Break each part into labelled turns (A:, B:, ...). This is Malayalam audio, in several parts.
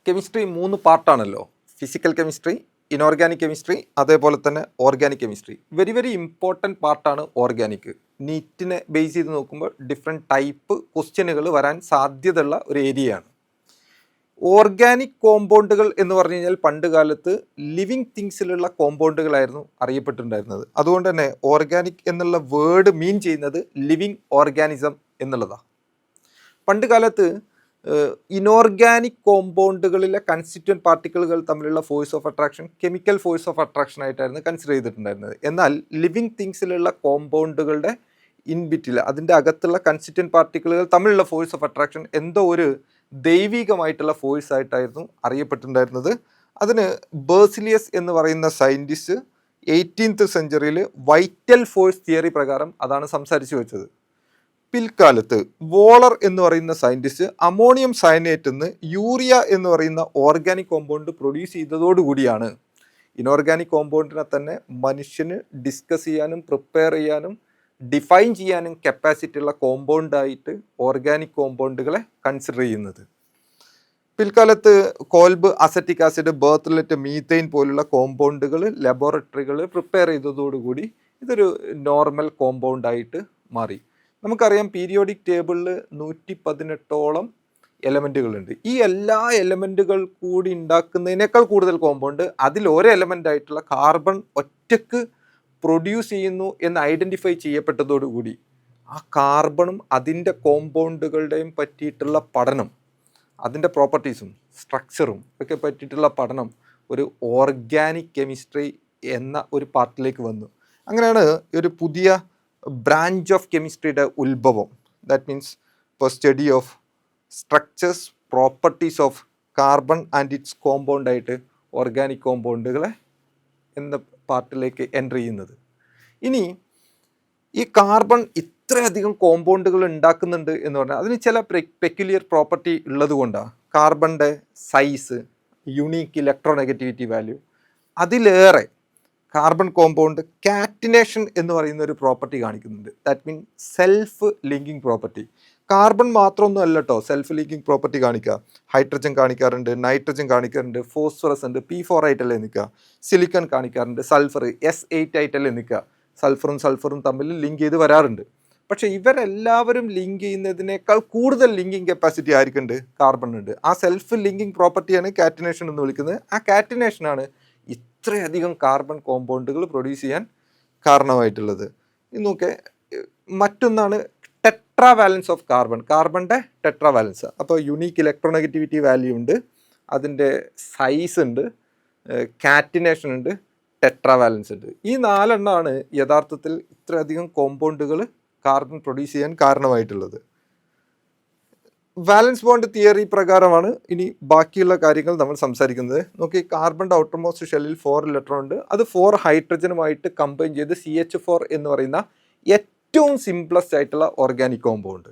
A: കെമിസ്ട്രി 3 പാർട്ടാണല്ലോ. ഫിസിക്കൽ കെമിസ്ട്രി, ഇനോർഗാനിക് കെമിസ്ട്രി, അതേപോലെ തന്നെ organic chemistry. Very very important പാർട്ടാണ് ഓർഗാനിക്. നീറ്റിനെ ബേസ് ചെയ്ത് നോക്കുമ്പോൾ ഡിഫറെൻറ്റ് ടൈപ്പ് ക്വസ്റ്റ്യനുകൾ വരാൻ സാധ്യതയുള്ള ഒരു ഏരിയയാണ്. ഓർഗാനിക് കോമ്പൗണ്ടുകൾ എന്ന് പറഞ്ഞു കഴിഞ്ഞാൽ പണ്ട് കാലത്ത് ലിവിങ് തിങ്സിലുള്ള കോമ്പൗണ്ടുകളായിരുന്നു അറിയപ്പെട്ടിട്ടുണ്ടായിരുന്നത്. അതുകൊണ്ട് തന്നെ ഓർഗാനിക് എന്നുള്ള വേർഡ് മീൻ ചെയ്യുന്നത് ലിവിങ് ഓർഗാനിസം എന്നുള്ളതാണ്. പണ്ട് കാലത്ത് ഇനോർഗാനിക് കോമ്പൗണ്ടുകളിലെ കൺസ്റ്റിറ്റ്വൻറ്റ് പാർട്ടിക്കിളുകൾ തമ്മിലുള്ള force of attraction chemical force of attraction ആയിട്ടായിരുന്നു കൺസിഡർ ചെയ്തിട്ടുണ്ടായിരുന്നത്. എന്നാൽ ലിവിങ് തിങ്സിലുള്ള കോമ്പൗണ്ടുകളുടെ ഇൻബിറ്റിൽ അതിൻ്റെ അകത്തുള്ള കൺസ്റ്റിറ്റ്വൻറ്റ് പാർട്ടിക്കിളുകൾ തമ്മിലുള്ള ഫോഴ്സ് ഓഫ് അട്രാക്ഷൻ എന്തോ ഒരു ദൈവികമായിട്ടുള്ള ഫോഴ്സ് ആയിട്ടായിരുന്നു അറിയപ്പെട്ടിട്ടുണ്ടായിരുന്നത്. അതിന് ബേസിലിയസ് എന്ന് പറയുന്ന സയൻറ്റിസ്റ്റ് 18th സെഞ്ച്വറിയിൽ വൈറ്റൽ ഫോഴ്സ് തിയറി പ്രകാരം അതാണ് സംസാരിച്ചു വെച്ചത്. പിൽക്കാലത്ത് വോളർ എന്ന് പറയുന്ന സയൻറ്റിസ്റ്റ് അമോണിയം സയനേറ്റിൽ നിന്ന് യൂറിയ എന്ന് പറയുന്ന ഓർഗാനിക് കോമ്പൗണ്ട് പ്രൊഡ്യൂസ് ചെയ്തതോടുകൂടിയാണ് ഇനോർഗാനിക് കോമ്പൗണ്ടിനെ തന്നെ മനുഷ്യന് ഡിസ്കസ് ചെയ്യാനും പ്രിപ്പയർ ചെയ്യാനും ഡിഫൈൻ ചെയ്യാനും കപ്പാസിറ്റി ഉള്ള കോമ്പൗണ്ടായിട്ട് ഓർഗാനിക് കോമ്പൗണ്ടുകളെ കൺസിഡർ ചെയ്യുന്നത്. പിൽക്കാലത്ത് കോൾബ്, അസറ്റിക് ആസിഡ്, ബേർത്തലറ്റ്, മീത്തൈൻ പോലുള്ള കോമ്പൗണ്ടുകൾ ലബോറട്ടറികൾ പ്രിപ്പയർ ചെയ്തതോടുകൂടി ഇതൊരു നോർമൽ കോമ്പൗണ്ടായിട്ട് മാറി. നമുക്കറിയാം പീരിയോഡിക് ടേബിളിൽ 118ഓളം എലമെൻറ്റുകളുണ്ട്. ഈ എല്ലാ എലമെൻറ്റുകൾ കൂടി ഉണ്ടാക്കുന്നതിനേക്കാൾ കൂടുതൽ കോമ്പൗണ്ട് അതിൽ ഒരു എലമെൻ്റ് ആയിട്ടുള്ള കാർബൺ ഒറ്റക്ക് പ്രൊഡ്യൂസ് ചെയ്യുന്നു എന്ന് ഐഡൻറ്റിഫൈ ചെയ്യപ്പെട്ടതോടുകൂടി ആ കാർബണും അതിൻ്റെ കോമ്പൗണ്ടുകളുടെയും പറ്റിയിട്ടുള്ള പഠനം, അതിൻ്റെ പ്രോപ്പർട്ടീസും സ്ട്രക്ചറും ഒക്കെ പറ്റിയിട്ടുള്ള പഠനം ഒരു ഓർഗാനിക് കെമിസ്ട്രി എന്ന ഒരു പാർട്ടിലേക്ക് വന്നു. അങ്ങനെയാണ് ഒരു പുതിയ ബ്രാഞ്ച് ഓഫ് കെമിസ്ട്രിയുടെ ഉത്ഭവം. ദാറ്റ് മീൻസ് ഇപ്പോൾ study of structures, properties of carbon and its കോമ്പൗണ്ടായിട്ട് ഓർഗാനിക് കോമ്പൗണ്ടുകളെ എന്ന പാർട്ടിലേക്ക് എൻ്റർ ചെയ്യുന്നത്. ഇനി ഈ കാർബൺ ഇത്രയധികം കോമ്പൗണ്ടുകൾ ഉണ്ടാക്കുന്നുണ്ട് എന്ന് പറഞ്ഞാൽ അതിന് ചില പെക്യുലിയർ പ്രോപ്പർട്ടി ഉള്ളത് കൊണ്ടാണ്. കാർബണിൻ്റെ സൈസ്, യുണീക്ക് ഇലക്ട്രോനെഗറ്റിവിറ്റി വാല്യൂ, അതിലേറെ കാർബൺ കോമ്പൗണ്ട് കാറ്റിനേഷൻ എന്ന് പറയുന്ന ഒരു പ്രോപ്പർട്ടി കാണിക്കുന്നുണ്ട്. That mean self linking property. Carbon മാത്രമൊന്നും അല്ല കേട്ടോ സെൽഫ് ലിങ്കിങ് പ്രോപ്പർട്ടി കാണിക്കുക. ഹൈഡ്രജൻ കാണിക്കാറുണ്ട്, നൈട്രജൻ കാണിക്കാറുണ്ട്, ഫോസ്ഫറസ് ഉണ്ട്, P4 ആയിട്ടല്ലേ നിൽക്കുക. സിലിക്കൺ കാണിക്കാറുണ്ട്, സൾഫർ S8 ആയിട്ടല്ലേ നിൽക്കുക. സൾഫറും തമ്മിൽ ലിങ്ക് ചെയ്ത് വരാറുണ്ട്. പക്ഷേ ഇവരെല്ലാവരും ലിങ്ക് ചെയ്യുന്നതിനേക്കാൾ കൂടുതൽ ലിങ്കിങ് കപ്പാസിറ്റി ആർക്കുണ്ട്? കാർബൺ ഉണ്ട്. ആ സെൽഫ് ലിങ്കിങ് പ്രോപ്പർട്ടിയാണ് കാറ്റിനേഷൻ എന്ന് വിളിക്കുന്നത്. ആ കാറ്റിനേഷനാണ് ഇത്രയധികം കാർബൺ കോമ്പൗണ്ടുകൾ പ്രൊഡ്യൂസ് ചെയ്യാൻ കാരണമായിട്ടുള്ളത്. ഇന്നൊക്കെ മറ്റൊന്നാണ് ടെട്രാ വാലൻസ് ഓഫ് കാർബൺ. കാർബണിൻ്റെ ടെട്രാ വാലൻസ്. അപ്പോൾ യുണീക്ക് ഇലക്ട്രോനെഗറ്റിവിറ്റി വാല്യൂ ഉണ്ട്, അതിൻ്റെ സൈസ് ഉണ്ട്, കാറ്റിനേഷൻ ഉണ്ട്, ടെട്രാ വാലൻസ് ഉണ്ട്. ഈ 4 എണ്ണമാണ് യഥാർത്ഥത്തിൽ ഇത്രയധികം കോമ്പൗണ്ടുകൾ കാർബൺ പ്രൊഡ്യൂസ് ചെയ്യാൻ കാരണമായിട്ടുള്ളത്. വാലൻസ് ബോണ്ട് തിയറി പ്രകാരമാണ് ഇനി ബാക്കിയുള്ള കാര്യങ്ങൾ നമ്മൾ സംസാരിക്കുന്നത്. നോക്കി, കാർബണിൻ്റെ ഔട്ടർമോസ്റ്റ് ഷെല്ലിൽ 4 ഇലക്ട്രോൺ ഉണ്ട്. അത് 4 ഹൈഡ്രജനുമായിട്ട് കമ്പൈൻ ചെയ്ത് CH4 എന്ന് പറയുന്ന ഏറ്റവും സിംപ്ലസ്റ്റ് ആയിട്ടുള്ള ഓർഗാനിക് കോമ്പൗണ്ട്.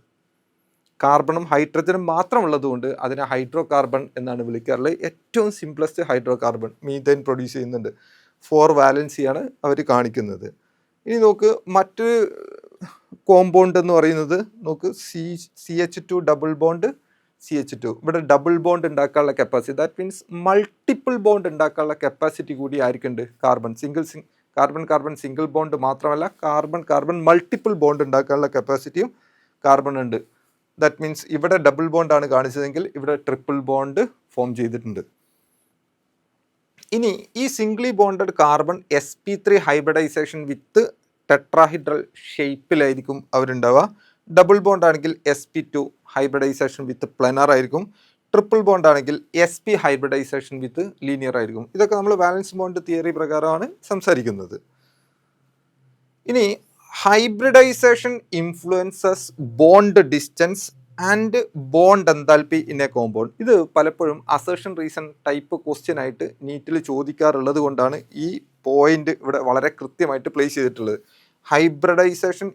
A: കാർബണും ഹൈഡ്രജനും മാത്രമുള്ളതുകൊണ്ട് അതിനെ ഹൈഡ്രോ കാർബൺ എന്നാണ് വിളിക്കാറുള്ളത്. ഏറ്റവും simplest hydro carbon methane produce ചെയ്യുന്നുണ്ട്. 4 വാലൻസിയാണ് അവർ കാണിക്കുന്നത്. ഇനി നോക്ക്, മറ്റൊരു കോമ്പൗണ്ട് എന്ന് പറയുന്നത് നോക്ക്, CH2 ഡബിൾ ബോണ്ട് CH2. ഇവിടെ ഡബിൾ ബോണ്ട് ഉണ്ടാക്കാനുള്ള capacity, that means multiple bond ഉണ്ടാക്കാനുള്ള കപ്പാസിറ്റി കൂടി ആയിരിക്കുന്നുണ്ട് കാർബൺ. കാർബൺ സിംഗിൾ ബോണ്ട് മാത്രമല്ല, കാർബൺ മൾട്ടിപ്പിൾ ബോണ്ട് ഉണ്ടാക്കാനുള്ള കപ്പാസിറ്റിയും കാർബൺ ഉണ്ട്. ദാറ്റ് മീൻസ് ഇവിടെ ഡബിൾ ബോണ്ടാണ് കാണിച്ചതെങ്കിൽ ഇവിടെ ട്രിപ്പിൾ ബോണ്ട് ഫോം ചെയ്തിട്ടുണ്ട്. ഇനി ഈ singly bonded carbon sp3 hybridisation with tetrahedral ഷേപ്പിലായിരിക്കും അവരുണ്ടാവുക. ഡബിൾ ബോണ്ട് ആണെങ്കിൽ sp2 ഹൈബ്രിഡൈസേഷൻ വിത്ത് പ്ലനർ ആയിരിക്കും. ട്രിപ്പിൾ ബോണ്ട് ആണെങ്കിൽ sp ഹൈബ്രിഡൈസേഷൻ വിത്ത് ലീനിയർ ആയിരിക്കും. ഇതൊക്കെ നമ്മൾ വാലൻസ് ബോണ്ട് തിയറി പ്രകാരമാണ് സംസാരിക്കുന്നത്. ഇനി hybridisation influences bond distance and bond enthalpy in a compound. ഇത് പലപ്പോഴും അസേർഷൻ റീസൺ ടൈപ്പ് ക്വസ്റ്റ്യൻ ആയിട്ട് നീറ്റിൽ ചോദിക്കാറുള്ളത് കൊണ്ടാണ് ഈ പോയിന്റ് ഇവിടെ വളരെ കൃത്യമായിട്ട് പ്ലേസ് ചെയ്തിട്ടുള്ളത്. ഹൈബ്രിഡൈസേഷൻ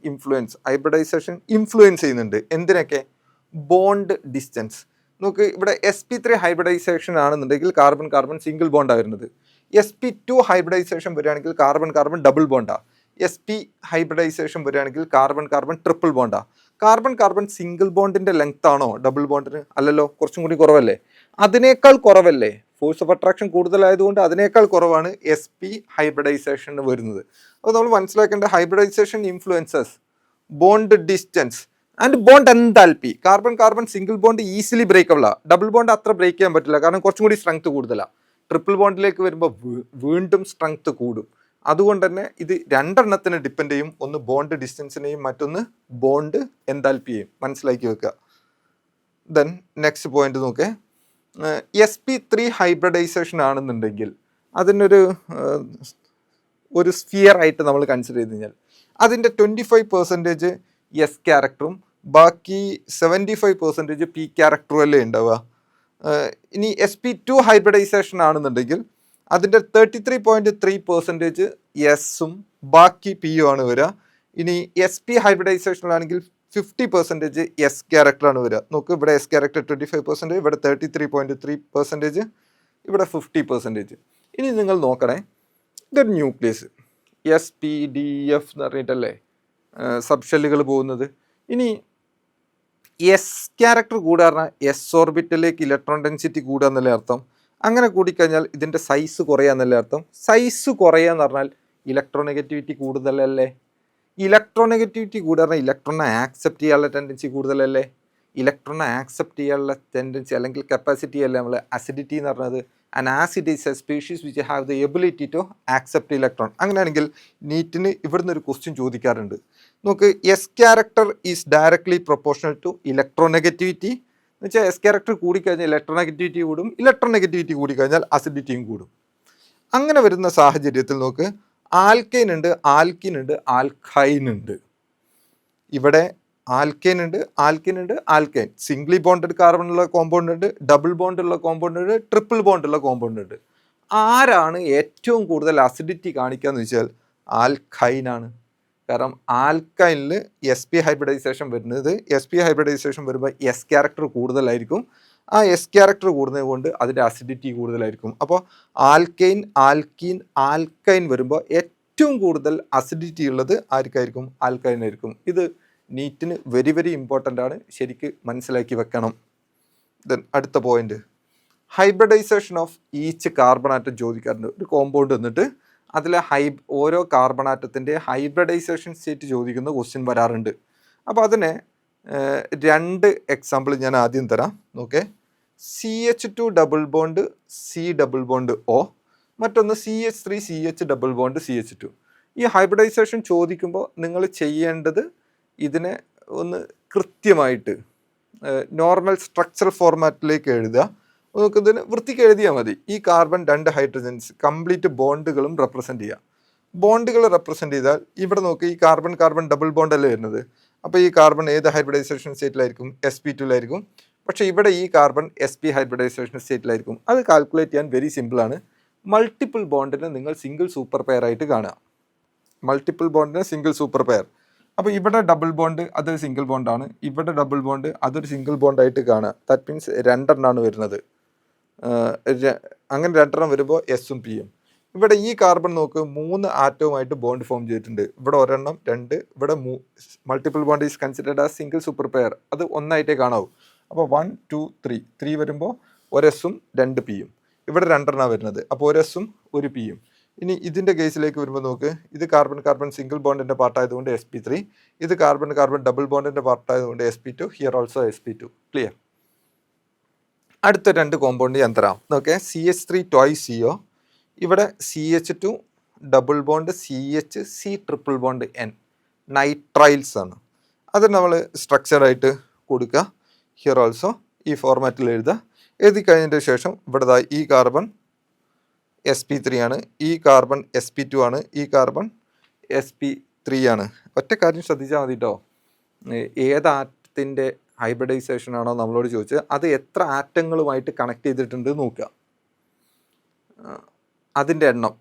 A: ഇൻഫ്ലുവൻസ് ചെയ്യുന്നുണ്ട് എന്തിനൊക്കെ? Bond distance. നമുക്ക് ഇവിടെ sp3 ഹൈബ്രിഡൈസേഷൻ ആണെന്നുണ്ടെങ്കിൽ കാർബൺ സിംഗിൾ ബോണ്ടാണ് വരുന്നത്. sp2 ഹൈബ്രിഡൈസേഷൻ വരികയാണെങ്കിൽ കാർബൺ ഡബിൾ ബോണ്ടാണ്. sp ഹൈബ്രിഡൈസേഷൻ വരികയാണെങ്കിൽ കാർബൺ ട്രിപ്പിൾ ബോണ്ടാണ്. കാർബൺ സിംഗിൾ ബോണ്ടിൻ്റെ ലെങ്ത് ആണോ ഡബിൾ ബോണ്ടിന്? അല്ലല്ലോ, കുറച്ചും കൂടി കുറവല്ലേ. അതിനേക്കാൾ കുറവല്ലേ, ഫോഴ്സ് ഓഫ് അട്രാക്ഷൻ കൂടുതലായതുകൊണ്ട് അതിനേക്കാൾ കുറവാണ് sp ഹൈബ്രിഡൈസേഷൻ വരുന്നത്. അപ്പോൾ നമ്മൾ മനസ്സിലാക്കേണ്ട hybridisation influences bond distance and bond enthalpy. Carbon carbon single bond easily breakable ആണ്, ഡബിൾ ബോണ്ട് അത്ര ബ്രേക്ക് ചെയ്യാൻ പറ്റില്ല, കാരണം കുറച്ചും കൂടി സ്ട്രെങ്ത് കൂടുതലാണ്. ട്രിപ്പിൾ ബോണ്ടിലേക്ക് വരുമ്പോൾ വീണ്ടും സ്ട്രെങ്ത് കൂടും. അതുകൊണ്ട് തന്നെ ഇത് രണ്ടെണ്ണത്തിന് ഡിപ്പെൻഡ് ചെയ്യും, ഒന്ന് ബോണ്ട് ഡിസ്റ്റൻസിനെയും മറ്റൊന്ന് ബോണ്ട് എൻതാൽപ്പിയെയും. മനസ്സിലാക്കി വെക്കുക. ദെൻ നെക്സ്റ്റ് പോയിന്റ് നോക്കേ, sp3 ഹൈബ്രിഡൈസേഷൻ ആണെന്നുണ്ടെങ്കിൽ അതിനൊരു ഒരു സ്ഫിയർ ആയിട്ട് നമ്മൾ കൺസിഡർ ചെയ്ത് കഴിഞ്ഞാൽ അതിൻ്റെ 25% എസ് ക്യാരക്ടറും ബാക്കി 75% പി ക്യാരക്ടറും അല്ലേ ഉണ്ടാവുക. ഇനി sp2 ഹൈബ്രിഡൈസേഷൻ ആണെന്നുണ്ടെങ്കിൽ അതിൻ്റെ 33.3% എസും ബാക്കി പിയും ആണ് വരിക. ഇനി sp ഹൈബ്രിഡൈസേഷനിലാണെങ്കിൽ 50% എസ് ക്യാരക്ടറാണ് വരിക. നോക്ക്, ഇവിടെ എസ് ക്യാരക്ടർ 25%, ഇവിടെ 33.3%, ഇവിടെ 50%. ഇനി നിങ്ങൾ നോക്കണേ, ഇതൊരു ന്യൂക്ലിയസ് spdf എന്ന് പറഞ്ഞിട്ടല്ലേ സബ് ഷെല്ലുകൾ പോകുന്നത്. ഇനി എസ് ക്യാരക്ടർ കൂടുക പറഞ്ഞാൽ എസ് ഓർബിറ്റലിലേക്ക് ഇലക്ട്രോൺ ഡെൻസിറ്റി കൂടുക എന്നല്ലേ അർത്ഥം. അങ്ങനെ കൂടിക്കഴിഞ്ഞാൽ ഇതിൻ്റെ സൈസ് കുറയാന്നല്ലേ അർത്ഥം. സൈസ് കുറയാന്ന് പറഞ്ഞാൽ ഇലക്ട്രോനെഗറ്റിവിറ്റി കൂടുതലല്ലേ. ഇലക്ട്രോനെഗറ്റിവിറ്റി കൂടുക പറഞ്ഞാൽ ഇലക്ട്രോണെ ആക്സെപ്റ്റ് ചെയ്യാനുള്ള ടെൻഡൻസി കൂടുതലല്ലേ. ഇലക്ട്രോണെ ആക്സെപ്റ്റ് ചെയ്യാനുള്ള ടെൻഡൻസി അല്ലെങ്കിൽ കപ്പാസിറ്റി അല്ലേ നമ്മൾ അസിഡിറ്റി എന്ന് പറഞ്ഞത്. And acid is a species which have the ability to accept electron. അങ്ങനെയാണെങ്കിൽ നീറ്റിന് ഇവിടുന്ന് ഒരു ക്വസ്റ്റ്യൻ ചോദിക്കാറുണ്ട്. നോക്ക്, S character is directly proportional to electronegativity എന്ന് വെച്ചാൽ എസ് ക്യാരക്ടർ കൂടിക്കഴിഞ്ഞാൽ ഇലക്ട്രോനെഗറ്റിവിറ്റി കൂടും, ഇലക്ട്രോനെഗറ്റിവിറ്റി കൂടിക്കഴിഞ്ഞാൽ അസിഡിറ്റിയും കൂടും. അങ്ങനെ വരുന്ന സാഹചര്യത്തിൽ നോക്ക്, ആൽക്കൈൻ ഉണ്ട്, ആൽക്കിൻ ഉണ്ട്, ആൽക്കൈൻ ഉണ്ട്. ഇവിടെ ആൽക്കൈൻ ഉണ്ട്, ആൽക്കിൻ ഉണ്ട്, ആൽക്കൈൻ. സിംഗ്ലി ബോണ്ടഡ് കാർബൺ ഉള്ള കോമ്പൗണ്ട് ഉണ്ട്, ഡബിൾ ബോണ്ട് ഉള്ള കോമ്പൗണ്ട് ഉണ്ട്, ട്രിപ്പിൾ ബോണ്ട് ഉള്ള കോമ്പൗണ്ട് ഉണ്ട്. ആരാണ് ഏറ്റവും കൂടുതൽ അസിഡിറ്റി കാണിക്കുക എന്ന് വെച്ചാൽ ആൽക്കൈൻ ആണ്. കാരണം ആൽക്കൈനിൽ sp ഹൈബ്രിഡൈസേഷൻ വരുന്നത്, sp ഹൈബ്രിഡൈസേഷൻ വരുമ്പോൾ എസ് ക്യാരക്ടർ കൂടുതലായിരിക്കും. ആ എസ് ക്യാരക്ടർ കൂടുന്നത് കൊണ്ട് അതിൻ്റെ അസിഡിറ്റി കൂടുതലായിരിക്കും. അപ്പോൾ ആൽക്കൈൻ, ആൽക്കീൻ, ആൽക്കൈൻ വരുമ്പോൾ ഏറ്റവും കൂടുതൽ അസിഡിറ്റി ഉള്ളത് ആർക്കായിരിക്കും? ആൽക്കൈനായിരിക്കും. ഇത് നീറ്റിന് വെരി വെരി ഇമ്പോർട്ടൻ്റ് ആണ്, ശരിക്ക് മനസ്സിലാക്കി വെക്കണം. ദെൻ അടുത്ത point, hybridisation of each carbon atom ചോദിക്കാറുണ്ട്. ഒരു കോമ്പൗണ്ട് എന്നിട്ട് അതിലെ ഓരോ കാർബൺ ആറ്റത്തിൻ്റെ ഹൈബ്രിഡൈസേഷൻ സ്റ്റേറ്റ് ചോദിക്കുന്ന ക്വസ്റ്റ്യൻ വരാറുണ്ട്. അപ്പോൾ അതിനെ രണ്ട് എക്സാമ്പിൾ ഞാൻ ആദ്യം തരാം. നോക്കേ, CH2 double bond C double bond O, മറ്റൊന്ന് CH3 CH double bond CH2. ഈ ഹൈബ്രിഡൈസേഷൻ ചോദിക്കുമ്പോൾ നിങ്ങൾ ചെയ്യേണ്ടത് ഇതിനെ ഒന്ന് കൃത്യമായിട്ട് നോർമൽ സ്ട്രക്ചർ ഫോർമാറ്റിലേക്ക് എഴുതുക. നമുക്കിതിന് വൃത്തിക്ക് എഴുതിയാൽ മതി. ഈ കാർബൺ 2 ഹൈഡ്രജൻസ് കംപ്ലീറ്റ് ബോണ്ടുകളും റെപ്രസെൻറ്റ് ചെയ്യുക. ബോണ്ടുകൾ റെപ്രസെൻറ്റ് ചെയ്താൽ ഇവിടെ നോക്കി, ഈ കാർബൺ കാർബൺ ഡബിൾ ബോണ്ട് അല്ലേ വരുന്നത്. അപ്പോൾ ഈ കാർബൺ ഏത് ഹൈബ്രിഡൈസേഷൻ സ്റ്റേറ്റിലായിരിക്കും? sp2ലായിരിക്കും. പക്ഷേ ഇവിടെ ഈ കാർബൺ sp ഹൈബ്രിഡൈസേഷൻ സ്റ്റേറ്റിലായിരിക്കും. അത് കാൽക്കുലേറ്റ് ചെയ്യാൻ വെരി സിമ്പിളാണ്. മൾട്ടിപ്പിൾ ബോണ്ടിനെ നിങ്ങൾ സിംഗിൾ സൂപ്പർ പെയർ ആയിട്ട് കാണുക. മൾട്ടിപ്പിൾ ബോണ്ടിന് സിംഗിൾ സൂപ്പർ പെയർ. അപ്പോൾ ഇവിടെ ഡബിൾ ബോണ്ട് അതൊരു സിംഗിൾ ബോണ്ടാണ്, ഇവിടെ ഡബിൾ ബോണ്ട് അതൊരു സിംഗിൾ ബോണ്ടായിട്ട് കാണുക. ദാറ്റ് മീൻസ് രണ്ടെണ്ണമാണ് വരുന്നത്. അങ്ങനെ രണ്ടെണ്ണം വരുമ്പോൾ എസും പിയും. ഇവിടെ ഈ കാർബൺ നോക്ക്, 3 ആറ്റവുമായിട്ട് ബോണ്ട് ഫോം ചെയ്തിട്ടുണ്ട്. ഇവിടെ ഒരെണ്ണം, 2, ഇവിടെ multiple bond is considered as single super pair. അത് ഒന്നായിട്ടേ കാണാവൂ. അപ്പോൾ 1 2 3 വരുമ്പോൾ ഒരു എസും 2 പിയും. ഇവിടെ രണ്ടെണ്ണം വരുന്നത്, അപ്പോൾ ഒരു എസും ഒരു പിയും. ഇനി ഇതിൻ്റെ കേസിലേക്ക് വരുമ്പോൾ നോക്ക്, ഇത് കാർബൺ കാർബൺ സിംഗിൾ ബോണ്ടിൻ്റെ പാർട്ടായതുകൊണ്ട് sp3, ഇത് കാർബൺ കാർബൺ ഡബിൾ ബോണ്ടിൻ്റെ പാർട്ടായതുകൊണ്ട് sp2, here also sp2. Clear? അടുത്ത രണ്ട് കോമ്പൗണ്ട് ഞാൻ തരാം. നോക്കെ, CH3 ട്വൈസ് CO, ഇവിടെ CH2 double bond CH C triple bond N, nitriles ആണ്. അത് നമ്മൾ സ്ട്രക്ചറായിട്ട് കൊടുക്കുക. ഹിയർ ഓൾസോ ഈ ഫോർമാറ്റിൽ എഴുതുക. എഴുതി കഴിഞ്ഞതിന് ശേഷം ഇവിടെ ഈ കാർബൺ sp3 ആണ്, ഈ കാർബൺ sp2 ആണ്, ഈ കാർബൺ sp3 ആണ്. ഒറ്റ കാര്യം ശ്രദ്ധിച്ചാൽ മതി കേട്ടോ, ഏത് ആറ്റത്തിൻ്റെ ഹൈബ്രിഡൈസേഷൻ ആണോ നമ്മളോട് ചോദിച്ചത് അത് എത്ര ആറ്റങ്ങളുമായിട്ട് കണക്ട് ചെയ്തിട്ടുണ്ട് നോക്കുക, അതിൻ്റെ എണ്ണം.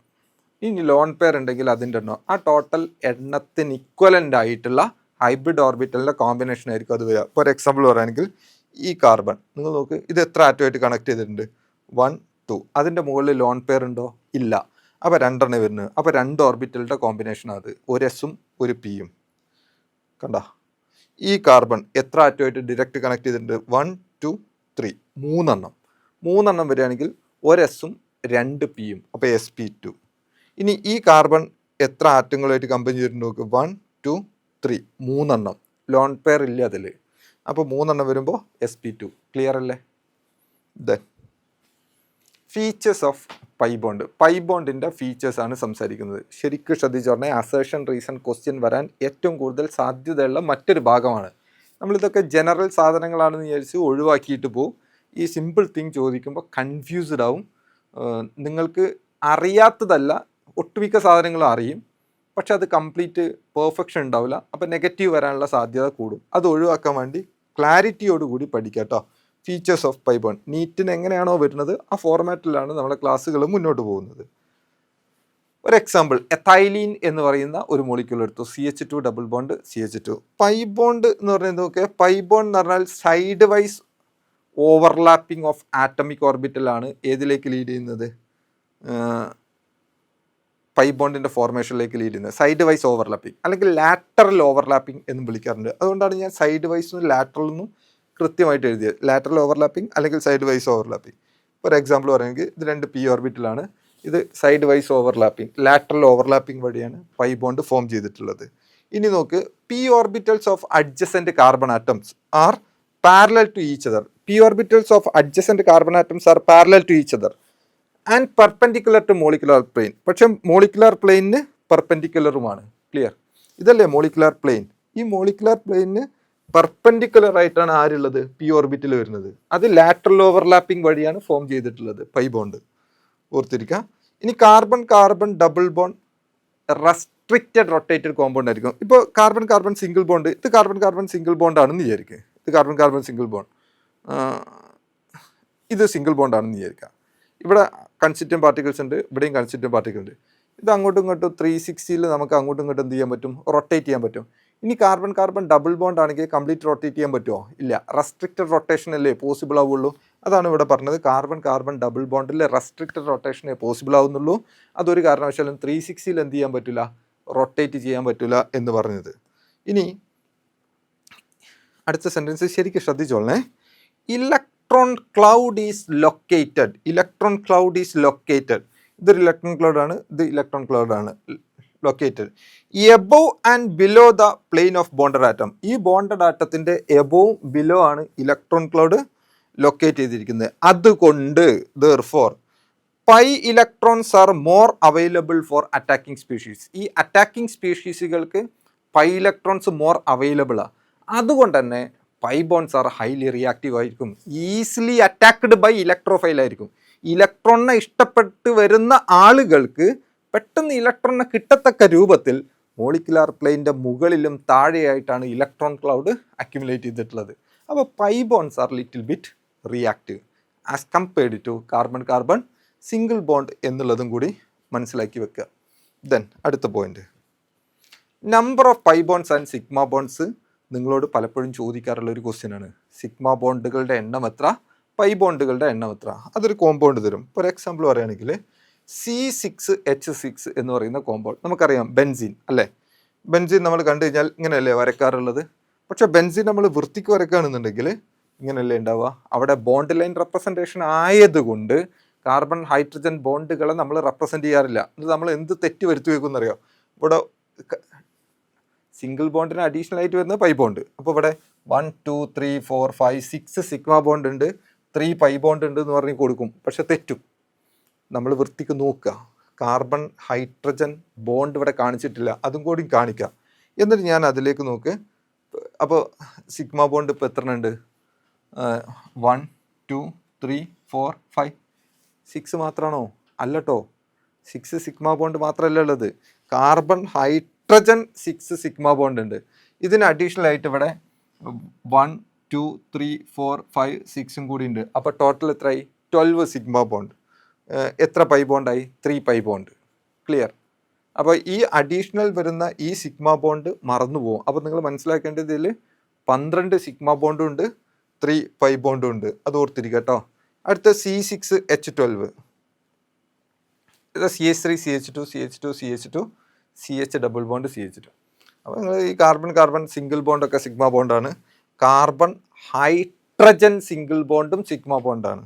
A: ഇനി ലോൺ പെയർ ഉണ്ടെങ്കിൽ അതിൻ്റെ എണ്ണം. ആ ടോട്ടൽ എണ്ണത്തിന് ഇക്വലൻ്റ് ആയിട്ടുള്ള ഹൈബ്രിഡ് ഓർബിറ്റലിൻ്റെ കോമ്പിനേഷൻ ആയിരിക്കും അത് വരിക. ഫോർ എക്സാമ്പിൾ പറയുകയാണെങ്കിൽ ഈ കാർബൺ നിങ്ങൾ നോക്ക്, ഇത് എത്ര ആറ്റമായിട്ട് കണക്ട് ചെയ്തിട്ടുണ്ട്? 1 2. അതിൻ്റെ മുകളിൽ ലോൺ പെയർ ഉണ്ടോ? ഇല്ല. അപ്പോൾ രണ്ടെണ്ണം വരുന്നത്. അപ്പോൾ 2 ഓർബിറ്റലിൻ്റെ കോമ്പിനേഷനാണ് അത്, ഒരു എസും ഒരു പിയും. കണ്ട, ഈ കാർബൺ എത്ര ആറ്റമായിട്ട് ഡയറക്റ്റ് കണക്ട് ചെയ്തിട്ടുണ്ട്? 1 2 3, 3 എണ്ണം. മൂന്നെണ്ണം വരികയാണെങ്കിൽ ഒരു എസും 2 പിയും, അപ്പോൾ sp2. ഇനി ഈ കാർബൺ എത്ര ആറ്റങ്ങളുമായിട്ട് കമ്പനി ചെയ്തിട്ടുണ്ട് നോക്ക്. 1 2 3 മൂന്നെണ്ണം, ലോൺ പെയർ ഇല്ല അതിൽ. അപ്പോൾ മൂന്നെണ്ണം വരുമ്പോൾ sp2. ക്ലിയർ അല്ലേ? Then features of pi bond. Pi ബോണ്ടിൻ്റെ ഫീച്ചേഴ്സാണ് സംസാരിക്കുന്നത്. ശരിക്കും ശ്രദ്ധിച്ചു പറഞ്ഞാൽ അസേർഷൻ റീസൺ ക്വസ്റ്റ്യൻ വരാൻ ഏറ്റവും കൂടുതൽ സാധ്യതയുള്ള മറ്റൊരു ഭാഗമാണ്. നമ്മളിതൊക്കെ ജനറൽ സാധനങ്ങളാണെന്ന് വിചാരിച്ച് ഒഴിവാക്കിയിട്ട് പോകും. ഈ സിമ്പിൾ തിങ് ചോദിക്കുമ്പോൾ കൺഫ്യൂസ്ഡ് ആവും. നിങ്ങൾക്ക് അറിയാത്തതല്ല, ഒട്ടുമിക്ക സാധനങ്ങളും അറിയും, പക്ഷെ അത് കംപ്ലീറ്റ് പെർഫെക്ഷൻ ഉണ്ടാവില്ല. അപ്പോൾ നെഗറ്റീവ് വരാനുള്ള സാധ്യത കൂടും. അത് ഒഴിവാക്കാൻ വേണ്ടി ക്ലാരിറ്റിയോടുകൂടി പഠിക്കുക കേട്ടോ. ഫീച്ചേഴ്സ് ഓഫ് പൈ ബോണ്ട് നീറ്റിന് എങ്ങനെയാണോ വരുന്നത് ആ ഫോർമാറ്റിലാണ് നമ്മുടെ ക്ലാസ്സുകൾ മുന്നോട്ട് പോകുന്നത്. ഒരു എക്സാമ്പിൾ, എഥൈലീൻ എന്ന് പറയുന്ന ഒരു മോളിക്യൂൾ എടുത്തു, CH2 double bond CH2. Pi bond എന്ന് പറയുന്നത് നോക്കിയാൽ, പൈ ബോണ്ട് എന്ന് പറഞ്ഞാൽ side wise overlapping of atomic ഓർബിറ്റലാണ് ഏതിലേക്ക് ലീഡ് ചെയ്യുന്നത്? പൈ ബോണ്ടിൻ്റെ ഫോർമേഷനിലേക്ക് ലീഡ് ചെയ്യുന്നത്. സൈഡ് വൈസ് ഓവർലാപ്പിംഗ് അല്ലെങ്കിൽ ലാറ്ററൽ ഓവർലാപ്പിംഗ് എന്നും വിളിക്കാറുണ്ട്. അതുകൊണ്ടാണ് ഞാൻ സൈഡ് വൈസും ലാറ്ററലെന്നും കൃത്യമായിട്ട് എഴുതിയത്. ലാറ്ററൽ ഓവർലാപ്പിംഗ് അല്ലെങ്കിൽ സൈഡ് വൈസ് ഓവർലാപ്പിംഗ്. ഒരു എക്സാമ്പിൾ പറയുമെങ്കിൽ ഇത് 2 പി ഓർബിറ്റലാണ്, ഇത് side wise overlapping, lateral overlapping വഴിയാണ് പൈ ബോണ്ട് ഫോം ചെയ്തിട്ടുള്ളത്. ഇനി നോക്ക്, p orbitals of adjacent carbon atoms are parallel to each other. P orbitals of adjacent carbon atoms are parallel to each other and perpendicular to molecular plane. പക്ഷേ മോളിക്കുലർ പ്ലെയിനിന് പെർപെൻഡിക്കുലറുമാണ്. ക്ലിയർ? ഇതല്ലേ മോളിക്കുലർ പ്ലെയിൻ? ഈ മോളിക്കുലർ പ്ലെയിനിന് പെർപെൻഡിക്കുലർ ആയിട്ടാണ് ആരുള്ളത്? പി ഓർബിറ്റിൽ വരുന്നത്. അത് ലാറ്ററൽ ഓവർലാപ്പിംഗ് വഴിയാണ് ഫോം ചെയ്തിട്ടുള്ളത് പൈ ബോണ്ട്. ഓർത്തിരിക്കുക. ഇനി carbon carbon double bond restricted rotated compound ആയിരിക്കും. ഇപ്പോൾ കാർബൺ കാർബൺ സിംഗിൾ ബോണ്ട്, ഇത് കാർബൺ കാർബൺ സിംഗിൾ ബോണ്ട് ആണെന്ന് വിചാരിക്കുക. ഇത് കാർബൺ കാർബൺ സിംഗിൾ ബോണ്ട്, ഇത് സിംഗിൾ ബോണ്ട് ആണെന്ന് വിചാരിക്കുക. ഇവിടെ കൺസ്റ്റിറ്റ്യൂവൻറ്റ് പാർട്ടിക്കിൾസ് ഉണ്ട്, ഇവിടെയും കൺസ്റ്റിറ്റ്യൂവൻറ്റ് പാർട്ടിക്കിൾ ഉണ്ട്. ഇത് അങ്ങോട്ടും ഇങ്ങോട്ടും 360 നമുക്ക് അങ്ങോട്ടും ഇങ്ങോട്ടും എന്ത് ചെയ്യാൻ പറ്റും? റൊട്ടേറ്റ് ചെയ്യാൻ പറ്റും. ഇനി കാർബൺ കാർബൺ ഡബിൾ ബോണ്ട് ആണെങ്കിൽ കംപ്ലീറ്റ് റൊട്ടേറ്റ് ചെയ്യാൻ പറ്റുമോ? ഇല്ല. റെസ്ട്രിക്റ്റഡ് റൊട്ടേഷൻ അല്ലേ പോസിബിൾ ആവുള്ളൂ. അതാണ് ഇവിടെ പറഞ്ഞത്, കാർബൺ കാർബൺ ഡബിൾ ബോണ്ടിൽ റെസ്ട്രിക്റ്റഡ് റൊട്ടേഷനേ പോസിബിൾ ആവുന്നുള്ളൂ. അതൊരു കാരണവശാലും 360 എന്ത് ചെയ്യാൻ പറ്റില്ല? റൊട്ടേറ്റ് ചെയ്യാൻ പറ്റില്ല എന്ന് പറഞ്ഞത്. ഇനി അടുത്ത സെൻറ്റൻസ് ശരിക്കും ശ്രദ്ധിച്ചോളണേ. Electron cloud is located. Electron cloud is located. ഇതൊരു ഇലക്ട്രോൺ ക്ലൗഡ് ആണ്, ഇത് ഇലക്ട്രോൺ ക്ലൗഡ് ആണ്. Located above and below the plane of bonded atom. ഈ ബോണ്ടഡ് ആറ്റത്തിൻ്റെ എബോവും ബിലോ ആണ് ഇലക്ട്രോൺ ക്ലൗഡ് ലൊക്കേറ്റ് ചെയ്തിരിക്കുന്നത്. അതുകൊണ്ട് therefore pi electrons are more available for attacking species. ഈ അറ്റാക്കിംഗ് സ്പീഷീസുകൾക്ക് പൈ ഇലക്ട്രോൺസ് മോർ അവൈലബിളാണ്. അതുകൊണ്ട് തന്നെ pi bonds are highly reactive ആയിരിക്കും, ഈസിലി അറ്റാക്ക്ഡ് ബൈ ഇലക്ട്രോഫൈൽ ആയിരിക്കും. ഇലക്ട്രോണിനെ ഇഷ്ടപ്പെട്ട് വരുന്ന ആളുകൾക്ക് പെട്ടെന്ന് ഇലക്ട്രോണിനെ കിട്ടത്തക്ക രൂപത്തിൽ മോളിക്കുലാർ പ്ലെയിൻ്റെ മുകളിലും താഴെയായിട്ടാണ് ഇലക്ട്രോൺ ക്ലൗഡ് അക്യുമുലേറ്റ് ചെയ്തിട്ടുള്ളത്. അപ്പോൾ pi bonds are little bit reactive as compared to carbon carbon single bond എന്നുള്ളതും കൂടി മനസ്സിലാക്കി വെക്കുക. ദെൻ അടുത്ത point, number of pi bonds and sigma bonds നിങ്ങളോട് പലപ്പോഴും ചോദിക്കാറുള്ള ഒരു ക്വസ്റ്റ്യനാണ്. സിഗ്മ ബോണ്ടുകളുടെ എണ്ണം എത്ര, പൈ ബോണ്ടുകളുടെ എണ്ണം എത്ര? അതൊരു കോമ്പൗണ്ട് തരും. ഫോർ എക്സാമ്പിൾ പറയുകയാണെങ്കിൽ C6H6 എന്ന് പറയുന്ന കോമ്പൗണ്ട് നമുക്കറിയാം, ബെൻസീൻ അല്ലേ. ബെൻസീൻ നമ്മൾ കണ്ടു കഴിഞ്ഞാൽ ഇങ്ങനെയല്ലേ വരക്കാറുള്ളത്. പക്ഷേ ബെൻസീൻ നമ്മൾ വൃത്തിക്ക് വരക്കുകയാണെന്നുണ്ടെങ്കിൽ ഇങ്ങനെയല്ലേ ഉണ്ടാവുക. അവിടെ ബോണ്ട് ലൈൻ റെപ്രസെൻറ്റേഷൻ ആയതുകൊണ്ട് കാർബൺ ഹൈഡ്രജൻ ബോണ്ടുകളെ നമ്മൾ റെപ്രസെൻറ്റ് ചെയ്യാറില്ല. ഇത് നമ്മൾ എന്ത് തെറ്റ് വരുത്തി വെക്കുമെന്നറിയാം. ഇവിടെ സിംഗിൾ ബോണ്ടിന് അഡീഷണൽ ആയിട്ട് വരുന്ന പൈ ബോണ്ട്. അപ്പോൾ ഇവിടെ 1 2 3 4 5 6 സിഗ്മ ബോണ്ട് ഉണ്ട്, 3 പൈ ബോണ്ട് ഉണ്ട് എന്ന് പറഞ്ഞ് കൊടുക്കും. പക്ഷെ തെറ്റും. നമ്മൾ വൃത്തിക്ക് നോക്കുക, കാർബൺ ഹൈഡ്രജൻ ബോണ്ട് ഇവിടെ കാണിച്ചിട്ടില്ല, അതും കൂടി കാണിക്കുക. എന്നിട്ട് ഞാൻ അതിലേക്ക് നോക്ക്. അപ്പോൾ സിഗ്മ ബോണ്ട് ഇപ്പോൾ എത്ര ഉണ്ട്? 1 2 3 4 5 6 മാത്രമാണോ? അല്ലട്ടോ, 6 സിഗ്മ ബോണ്ട് മാത്രമല്ല ഉള്ളത്. കാർബൺ ഹൈഡ്രജൻ 6 സിഗ്മ ബോണ്ട് ഉണ്ട്. ഇതിന് അഡീഷണൽ ആയിട്ട് ഇവിടെ 1 2 3 4 5 6 കൂടി ഉണ്ട്. അപ്പോൾ ടോട്ടൽ എത്രയായി? 12 സിഗ്മ ബോണ്ട്. എത്ര പൈ ബോണ്ടായി? 3 pi bond. ക്ലിയർ? അപ്പോൾ ഈ അഡീഷണൽ വരുന്ന ഈ സിഗ്മ ബോണ്ട് മറന്നു പോകും. അപ്പോൾ നിങ്ങൾ മനസ്സിലാക്കേണ്ടത് ഇതിൽ 12 സിഗ്മ ബോണ്ടും ഉണ്ട്, 3 പൈ ബോണ്ടും ഉണ്ട്. അത് ഓർത്തിരിക്കുക കേട്ടോ. അടുത്ത C6H12, ഇത് CH3 CH2 CH2 CH2 CH double bond CH2. അപ്പോൾ നിങ്ങൾ ഈ കാർബൺ കാർബൺ സിംഗിൾ ബോണ്ടൊക്കെ സിഗ്മ ബോണ്ടാണ്. കാർബൺ ഹൈഡ്രജൻ സിംഗിൾ ബോണ്ടും സിഗ്മ ബോണ്ടാണ്.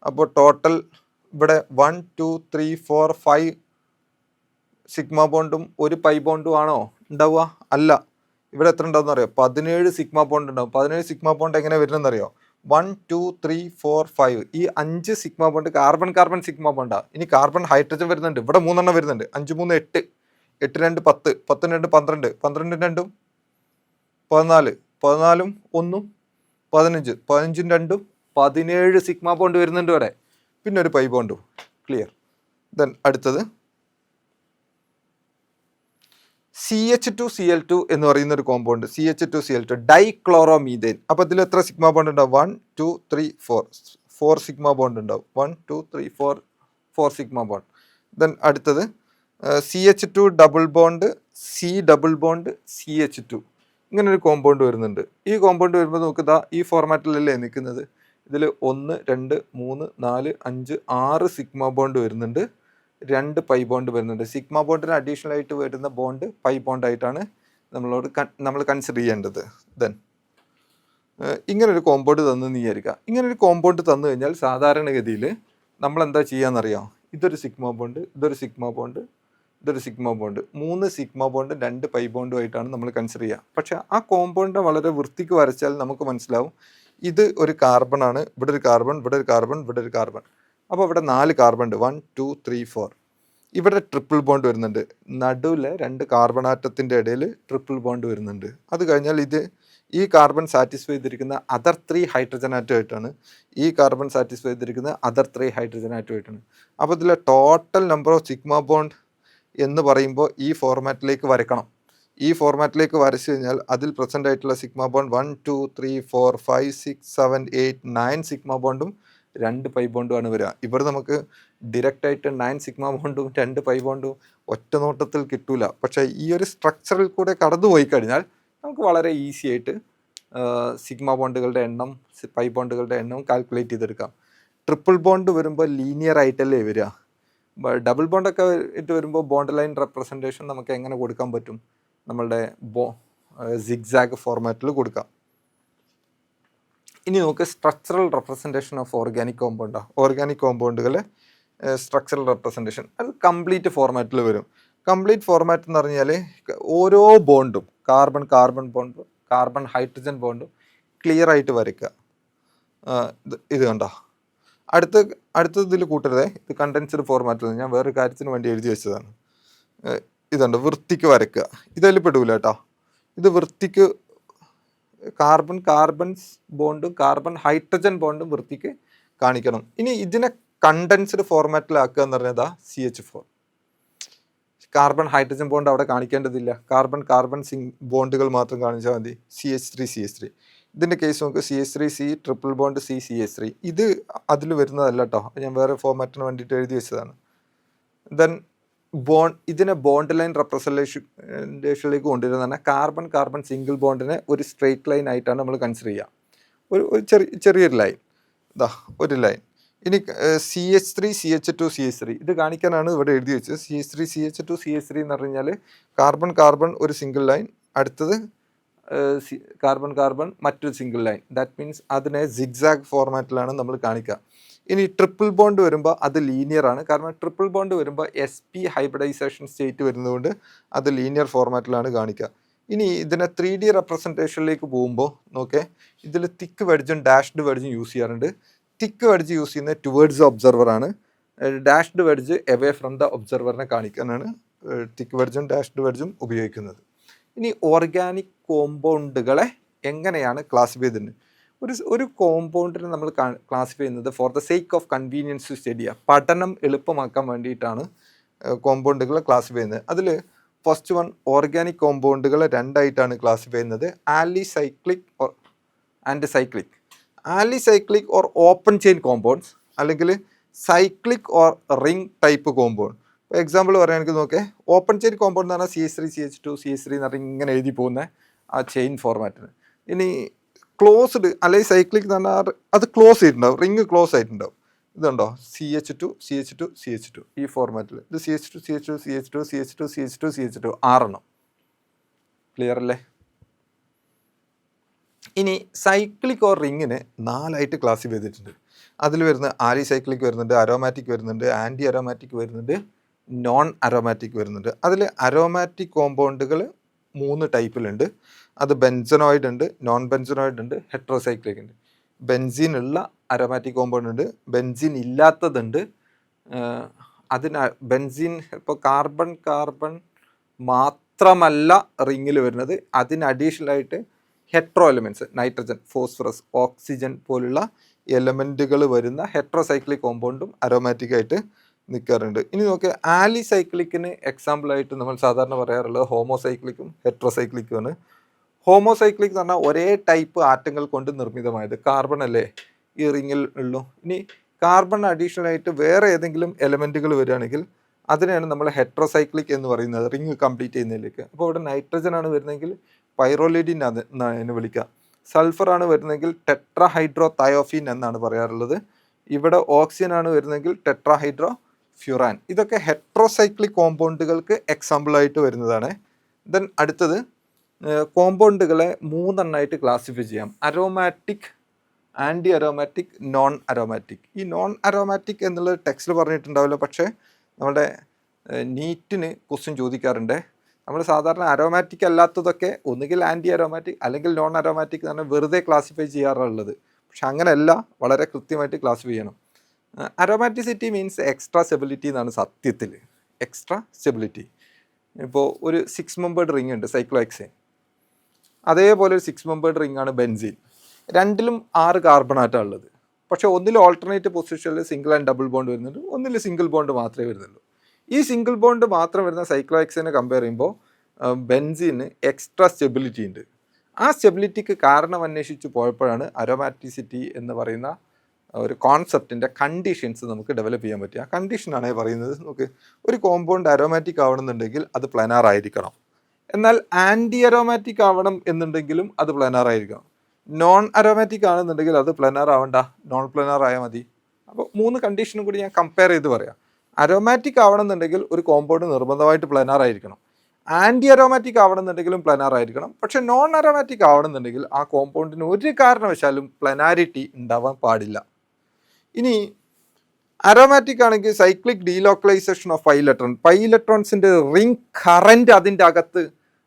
A: അപ്പോൾ ടോട്ടൽ ഇവിടെ 1 2 3 4 5 സിഗ്മ ബോണ്ടും ഒരു പൈ ബോണ്ടും ആണോ ഉണ്ടാവുക? അല്ല. ഇവിടെ എത്ര ഉണ്ടാവും അറിയോ? 17 സിഗ്മ ബോണ്ട് ഉണ്ടാവും. 17 സിഗ്മ ബോണ്ട് എങ്ങനെ വരുന്നതെന്ന് അറിയോ? 1 2 3 4 5 ഈ 5 sigma bond carbon carbon sigma ബോണ്ടാണ്. ഇനി കാർബൺ ഹൈഡ്രജൻ വരുന്നുണ്ട്. ഇവിടെ 3 എണ്ണം വരുന്നുണ്ട്. 5 3 8 8 2 10 10 2 12 12 2 14 14 1 15 15 2 17 സിഗ്മ ബോണ്ട് വരുന്നുണ്ട് ഇവിടെ. പിന്നെ ഒരു പൈ ബോണ്ടും. ക്ലിയർ. ദെൻ അടുത്തത് CH2Cl2 എന്ന് പറയുന്ന ഒരു കോമ്പൗണ്ട്. CH2Cl2 ഡൈക്ലോറോമീഥേൻ. അപ്പോൾ ഇതിൽ എത്ര സിഗ്മ ബോണ്ട് ഉണ്ടാവും? 1 2 3 4 സിഗ്മ ബോണ്ട് ഉണ്ടാവും. 1 2 3 4 സിഗ്മ ബോണ്ട്. ദെൻ അടുത്തത് CH2 double bond C double bond CH2 ഇങ്ങനെ ഒരു കോമ്പൗണ്ട് വരുന്നുണ്ട്. ഈ കോമ്പൗണ്ട് വരുമ്പോൾ നമുക്ക് ഇതാ ഈ ഫോർമാറ്റിലല്ലേ നിൽക്കുന്നത്. ഇതിൽ 1 2 3 4 5 6 സിഗ്മ ബോണ്ട് വരുന്നുണ്ട്. 2 പൈ ബോണ്ട് വരുന്നുണ്ട്. സിഗ്മ ബോണ്ടിന് അഡീഷണൽ ആയിട്ട് വരുന്ന ബോണ്ട് പൈ ബോണ്ട് ആയിട്ടാണ് നമ്മൾ കൺസിഡർ ചെയ്യേണ്ടത്. ദെൻ ഇങ്ങനൊരു കോമ്പൗണ്ട് തന്നു വിചാരിക്കുക. ഇങ്ങനൊരു കോമ്പൗണ്ട് തന്നു കഴിഞ്ഞാൽ സാധാരണഗതിയിൽ നമ്മൾ എന്താ ചെയ്യാന്നറിയാം? ഇതൊരു സിഗ്മ ബോണ്ട്, ഇതൊരു സിഗ്മ ബോണ്ട്, ഇതൊരു sigma bond, 3 sigma bond 2 pi ബോണ്ടും ആയിട്ടാണ് നമ്മൾ കൺസിഡർ ചെയ്യുക. പക്ഷേ ആ കോമ്പൗണ്ട് വളരെ വൃത്തിക്ക് വരച്ചാൽ നമുക്ക് മനസ്സിലാവും ഇത് ഒരു കാർബൺ ആണ്. ഇവിടെ ഒരു കാർബൺ, ഇവിടെ ഒരു കാർബൺ, ഇവിടെ ഒരു കാർബൺ. അപ്പോൾ ഇവിടെ 4 കാർബൺ ഉണ്ട്. 1 2 3 4. ഇവിടെ ട്രിപ്പിൾ ബോണ്ട് വരുന്നുണ്ട്. നടുവിലെ 2 കാർബൺ ആറ്റത്തിൻ്റെ ഇടയിൽ ട്രിപ്പിൾ ബോണ്ട് വരുന്നുണ്ട്. അത് കഴിഞ്ഞാൽ ഈ കാർബൺ സാറ്റിസ്ഫൈ ചെയ്തിരിക്കുന്ന അതർ 3 ഹൈഡ്രജൻ ആറ്റമായിട്ടാണ്. ഈ കാർബൺ സാറ്റിസ്ഫൈ ചെയ്തിരിക്കുന്ന അതർ 3 ഹൈഡ്രജൻ ആറ്റമായിട്ടാണ്. അപ്പോൾ ഇതിലെ total number of sigma bond എന്ന് പറയുമ്പോൾ ഈ ഫോർമാറ്റിലേക്ക് വരക്കണം. ഈ ഫോർമാറ്റിലേക്ക് വരച്ചു കഴിഞ്ഞാൽ അതിൽ പ്രസൻ്റ് ആയിട്ടുള്ള സിഗ്മ ബോണ്ട് 1 2 3 4 5 6 7 8 9 സിഗ്മ ബോണ്ടും 2 പൈ ബോണ്ടുമാണ് വരിക. ഇവിടെ നമുക്ക് ഡയറക്റ്റ് ആയിട്ട് 9 സിഗ്മ ബോണ്ടും 2 പൈ ബോണ്ടും ഒറ്റ നോട്ടത്തിൽ കിട്ടൂല. പക്ഷേ ഈ ഒരു സ്ട്രക്ചറിൽ കൂടെ കടന്നു പോയി കഴിഞ്ഞാൽ നമുക്ക് വളരെ ഈസി ആയിട്ട് സിഗ്മ ബോണ്ടുകളുടെ എണ്ണം പൈ ബോണ്ടുകളുടെ എണ്ണം കാൽക്കുലേറ്റ് ചെയ്തെടുക്കാം. ട്രിപ്പിൾ ബോണ്ട് വരുമ്പോൾ ലീനിയർ ആയിട്ടല്ലേ വരിക. ഡബിൾ ബോണ്ടൊക്കെ ഇട്ട് വരുമ്പോൾ ബോണ്ട് ലൈൻ റെപ്രസെൻറ്റേഷൻ നമുക്ക് എങ്ങനെ കൊടുക്കാൻ പറ്റും? നമ്മളുടെ സിഗ്സാഗ് ഫോർമാറ്റിൽ കൊടുക്കാം. ഇനി നമുക്ക് സ്ട്രക്ചറൽ റെപ്രസെൻറ്റേഷൻ ഓഫ് ഓർഗാനിക് കോമ്പൗണ്ടാണ്. ഓർഗാനിക് കോമ്പൗണ്ടുകളെ സ്ട്രക്ചറൽ റെപ്രസെൻറ്റേഷൻ അത് കംപ്ലീറ്റ് ഫോർമാറ്റിൽ വരും. കംപ്ലീറ്റ് ഫോർമാറ്റ് എന്ന് പറഞ്ഞാൽ ഓരോ ബോണ്ടും കാർബൺ കാർബൺ ബോണ്ടും കാർബൺ ഹൈഡ്രജൻ ബോണ്ടും ക്ലിയർ ആയിട്ട് വരയ്ക്കുക. ഇത് കണ്ടോ? അടുത്തത് ഇതിൽ കൂട്ടരുതേ. ഇത് കണ്ടൻസ്ഡ് ഫോർമാറ്റിൽ ഞാൻ വേറൊരു കാര്യത്തിന് വേണ്ടി എഴുതി വെച്ചതാണ്. ഇതുണ്ട്, വൃത്തിക്ക് വരയ്ക്കുക. ഇതിൽ പെടൂല കേട്ടോ. ഇത് വൃത്തിക്ക് കാർബൺ കാർബൺ ബോണ്ടും കാർബൺ ഹൈഡ്രജൻ ബോണ്ടും വൃത്തിക്ക് കാണിക്കണം. ഇനി ഇതിനെ കണ്ടൻസ്ഡ് ഫോർമാറ്റിലാക്കുക എന്ന് പറഞ്ഞാൽ CH4. കാർബൺ ഹൈഡ്രജൻ ബോണ്ട് അവിടെ കാണിക്കേണ്ടതില്ല. കാർബൺ കാർബൺ ബോണ്ടുകൾ മാത്രം കാണിച്ചാൽ മതി. CH3 ഇതിൻ്റെ കേസ് നമുക്ക് CH3C ട്രിപ്പിൾ ബോണ്ട് CH3 ഇത് അതിൽ വരുന്നതല്ല കേട്ടോ. ഞാൻ വേറെ ഫോർമാറ്റിന് വേണ്ടിയിട്ട് എഴുതി വെച്ചതാണ്. ദെൻ ഇതിനെ ബോണ്ട് ലൈൻ റെപ്രസെൻറ്റേഷനിലേക്ക് കൊണ്ടുവരുന്ന കാർബൺ കാർബൺ സിംഗിൾ ബോണ്ടിനെ ഒരു സ്ട്രെയിറ്റ് ലൈൻ ആയിട്ടാണ് നമ്മൾ കൺസിഡർ ചെയ്യുക. ഒരു ചെറിയൊരു ലൈൻ, ഒരു ലൈൻ. ഇനി CH3 CH2 CH3 ഇത് കാണിക്കാനാണ് ഇവിടെ എഴുതി വെച്ചത്. CH3 CH2 CH3 എന്ന് പറഞ്ഞു കഴിഞ്ഞാൽ കാർബൺ കാർബൺ ഒരു സിംഗിൾ ലൈൻ, അടുത്തത് കാർബൺ കാർബൺ മറ്റൊരു സിംഗിൾ ലൈൻ. ദാറ്റ് മീൻസ് അതിനെ സിഗ്സാഗ് ഫോർമാറ്റിലാണ് നമ്മൾ കാണിക്കുക. ഇനി ട്രിപ്പിൾ ബോണ്ട് വരുമ്പോൾ അത് ലീനിയർ ആണ്. കാരണം ട്രിപ്പിൾ ബോണ്ട് വരുമ്പോൾ sp ഹൈബ്രിഡൈസേഷൻ സ്റ്റേറ്റ് വരുന്നതുകൊണ്ട് അത് ലീനിയർ ഫോർമാറ്റിലാണ് കാണിക്കുക. ഇനി ഇതിനെ 3D റെപ്രസെൻറ്റേഷനിലേക്ക് പോകുമ്പോൾ നോക്കേ, ഇതിൽ തിക്ക് വെഡ്ജും ഡാഷ്ഡ് വെഡ്ജും യൂസ് ചെയ്യാറുണ്ട്. തിക്ക് വെഡ്ജ് യൂസ് ചെയ്യുന്നത് ടുവേർഡ്സ് ഒബ്സർവറാണ്. Dashed wedge away from the ഒബ്സർവറിനെ കാണിക്കാനാണ് തിക്ക് വെഡ്ജും ഡാഷ്ഡ് വെഡ്ജും ഉപയോഗിക്കുന്നത്. ഇനി ഓർഗാനിക് കോമ്പൗണ്ടുകളെ എങ്ങനെയാണ് ക്ലാസിഫൈ ചെയ്തിട്ടുണ്ട്? ഒരു കോമ്പൗണ്ടിനെ നമ്മൾ ക്ലാസിഫൈ ചെയ്യുന്നത് for the sake of convenience to study ചെയ്യുക, പഠനം എളുപ്പമാക്കാൻ വേണ്ടിയിട്ടാണ് കോമ്പൗണ്ടുകളെ ക്ലാസിഫൈ ചെയ്യുന്നത്. അതിൽ ഫസ്റ്റ് വൺ ഓർഗാനിക് കോമ്പൗണ്ടുകളെ 2 ആയിട്ടാണ് ക്ലാസിഫൈ ചെയ്യുന്നത്. Alicyclic and cyclic. Alicyclic or open chain compounds അല്ലെങ്കിൽ cyclic or ring type compound. ഇപ്പോൾ എക്സാമ്പിൾ പറയുകയാണെങ്കിൽ നോക്കേ, ഓപ്പൺ ചെയിൻ കോമ്പൗണ്ട് എന്ന് പറഞ്ഞാൽ CH3 CH2 CH3 എന്ന് പറഞ്ഞാൽ ഇങ്ങനെ എഴുതി പോകുന്ന ആ ചെയിൻ ഫോർമാറ്റിന്. ഇനി ക്ലോസ്ഡ് അല്ലെങ്കിൽ സൈക്ലിക് എന്ന് പറഞ്ഞാൽ അത് ക്ലോസ് ചെയ്തിട്ടുണ്ടാവും, റിങ് ക്ലോസ് ആയിട്ടുണ്ടാവും. ഇതുണ്ടോ CH2 CH2 CH2 ഈ ഫോർമാറ്റിൽ. ഇത് CH2 CH2 CH2 CH2 CH2 CH2 6 clear അല്ലേ? ഇനി സൈക്ലിക് ഓർ റിങ്ങിനെ 4 ആയിട്ട് ക്ലാസിഫൈ ചെയ്തിട്ടുണ്ട്. അതിൽ വരുന്ന ആലിസൈക്ലിക് വരുന്നുണ്ട്, അരോമാറ്റിക് വരുന്നുണ്ട്, ആൻറ്റി അരോമാറ്റിക് വരുന്നുണ്ട്, നോൺ അരോമാറ്റിക് വരുന്നുണ്ട്. അതിൽ അരോമാറ്റിക് കോമ്പൗണ്ടുകൾ 3 ടൈപ്പിലുണ്ട്. അത് ബെൻസനോയിഡ് ഉണ്ട്, നോൺ ബെൻസനോയിഡ് ഉണ്ട്, ഹെട്രോസൈക്ലിക് ഉണ്ട്. ബെൻസീൻ ഉള്ള അരോമാറ്റിക് കോമ്പൗണ്ട് ഉണ്ട്, ബെൻസീൻ ഇല്ലാത്തതുണ്ട്. ബെൻസീൻ ഇപ്പോൾ കാർബൺ മാത്രമല്ല റിങ്ങിൽ വരുന്നത്, അതിന് അഡീഷണലായിട്ട് hetero elements, nitrogen, phosphorus, oxygen പോലുള്ള എലമെൻറ്റുകൾ വരുന്ന ഹെട്രോസൈക്ലിക് കോമ്പൗണ്ടും അരോമാറ്റിക് ആയിട്ട് നിൽക്കാറുണ്ട്. ഇനി നോക്കിയാൽ ആലിസൈക്ലിക്കിന് എക്സാമ്പിളായിട്ട് നമ്മൾ സാധാരണ പറയാറുള്ളത് ഹോമോസൈക്ലിക്കും ഹെട്രോസൈക്ലിക്കുമാണ്. ഹോമോസൈക്ലിക് എന്ന് പറഞ്ഞാൽ ഒരേ ടൈപ്പ് ആറ്റങ്ങൾ കൊണ്ട് നിർമ്മിതമായത്. കാർബൺ അല്ലേ ഈ റിങ്ങിൽ ഉള്ളൂ. ഇനി കാർബൺ അഡീഷണൽ ആയിട്ട് വേറെ ഏതെങ്കിലും എലമെൻറ്റുകൾ വരികയാണെങ്കിൽ അതിനെയാണ് നമ്മൾ ഹെട്രോസൈക്ലിക് എന്ന് പറയുന്നത്, റിങ് കംപ്ലീറ്റ് ചെയ്യുന്നതിലേക്ക്. അപ്പോൾ ഇവിടെ നൈട്രജൻ ആണ് വരുന്നതെങ്കിൽ പൈറോലിഡിൻ എന്നാണ് അതിനെ വിളിക്കുക. സൾഫറാണ് വരുന്നതെങ്കിൽ ടെട്രാഹൈഡ്രോ തയോഫീൻ എന്നാണ് പറയാറുള്ളത്. ഇവിടെ ഓക്സിജൻ ആണ് വരുന്നതെങ്കിൽ ടെട്രാഹൈഡ്രോ ഫ്യൂറാൻ. ഇതൊക്കെ ഹെട്രോസൈക്ലിക് കോമ്പൗണ്ടുകൾക്ക് എക്സാമ്പിളായിട്ട് വരുന്നതാണ്. ദെൻ അടുത്തത് കോമ്പൗണ്ടുകളെ 3 എണ്ണമായിട്ട് ക്ലാസിഫൈ ചെയ്യാം. Aromatic, anti aromatic, non aromatic. ഈ നോൺ അരോമാറ്റിക് എന്നുള്ളത് ടെക്സ്റ്റിൽ പറഞ്ഞിട്ടുണ്ടാവില്ല, പക്ഷേ നമ്മുടെ നീറ്റിന് ക്വസ്റ്റ്യൻ ചോദിക്കാറുണ്ട്. നമ്മൾ സാധാരണ അരോമാറ്റിക് അല്ലാത്തതൊക്കെ ഒന്നുകിൽ ആൻറ്റി അരോമാറ്റിക് അല്ലെങ്കിൽ നോൺ അരോമാറ്റിക് എന്ന് പറഞ്ഞാൽ വെറുതെ ക്ലാസിഫൈ ചെയ്യാറുള്ളത്. പക്ഷെ അങ്ങനെയല്ല, വളരെ കൃത്യമായിട്ട് ക്ലാസിഫൈ ചെയ്യണം. അരോമാറ്റിസിറ്റി മീൻസ് എക്സ്ട്രാ സ്റ്റെബിലിറ്റി എന്നാണ് സത്യത്തിൽ. Extra stability. ഇപ്പോൾ ഒരു 6 മെമ്പേർഡ് റിംഗ് ഉണ്ട് സൈക്ലോഹെക്സേൻ, അതേപോലെ ഒരു 6 മെമ്പേർഡ് റിംഗ് ആണ് ബെൻസീൻ. രണ്ടിലും 6 കാർബണാറ്റാണ് ഉള്ളത്. പക്ഷേ ഒന്നിൽ ഓൾട്ടർനേറ്റ് പൊസിഷനിൽ സിംഗിൾ ആൻഡ് ഡബിൾ ബോണ്ട് വരുന്നുണ്ട്, ഒന്നിൽ സിംഗിൾ ബോണ്ട് മാത്രമേ വരുന്നുള്ളൂ. ഈ സിംഗിൾ ബോണ്ട് മാത്രം വരുന്ന സൈക്ലോഹെക്സേനെ കമ്പയർ ചെയ്യുമ്പോൾ ബെൻസീന് എക്സ്ട്രാ സ്റ്റെബിലിറ്റി ഉണ്ട്. ആ സ്റ്റെബിലിറ്റിക്ക് കാരണം അന്വേഷിച്ച് പോയപ്പോഴാണ് അരോമാറ്റിസിറ്റി എന്ന് പറയുന്ന ഒരു കോൺസെപ്റ്റിൻ്റെ കണ്ടീഷൻസ് നമുക്ക് ഡെവലപ്പ് ചെയ്യാൻ പറ്റുക. കണ്ടീഷനാണ് പറയുന്നത്. നമുക്ക് ഒരു കോമ്പൗണ്ട് അരോമാറ്റിക് ആവണമെന്നുണ്ടെങ്കിൽ അത് പ്ലാനാർ ആയിരിക്കണം. എന്നാൽ ആൻറ്റി അരോമാറ്റിക് ആവണം എന്നുണ്ടെങ്കിലും അത് പ്ലാനാർ ആയിരിക്കണം. നോൺ അരോമാറ്റിക് ആണെന്നുണ്ടെങ്കിൽ അത് പ്ലാനാർ ആവണ്ട, നോൺ പ്ലാനാർ ആയാൽ മതി. അപ്പോൾ 3 കണ്ടീഷനും കൂടി ഞാൻ കമ്പയർ ചെയ്ത് പറയാം. അരോമാറ്റിക് ആവണമെന്നുണ്ടെങ്കിൽ ഒരു കോമ്പൗണ്ട് നിർബന്ധമായിട്ട് പ്ലാനാർ ആയിരിക്കണം. ആൻറ്റി അരോമാറ്റിക് ആവണമെന്നുണ്ടെങ്കിലും പ്ലാനാർ ആയിരിക്കണം. പക്ഷെ നോൺ അരോമാറ്റിക് ആവണമെന്നുണ്ടെങ്കിൽ ആ കോമ്പൗണ്ടിന് ഒരു കാരണവശാലും പ്ലാനാരിറ്റി ഉണ്ടാവാൻ പാടില്ല. ഇനി അരോമാറ്റിക് ആണെങ്കിൽ സൈക്ലിക് ഡീലോക്കലൈസേഷൻ ഓഫ് പൈ ഇലക്ട്രോൺസിൻ്റെ റിംഗ് കറൻറ്റ് അതിൻ്റെ അകത്ത്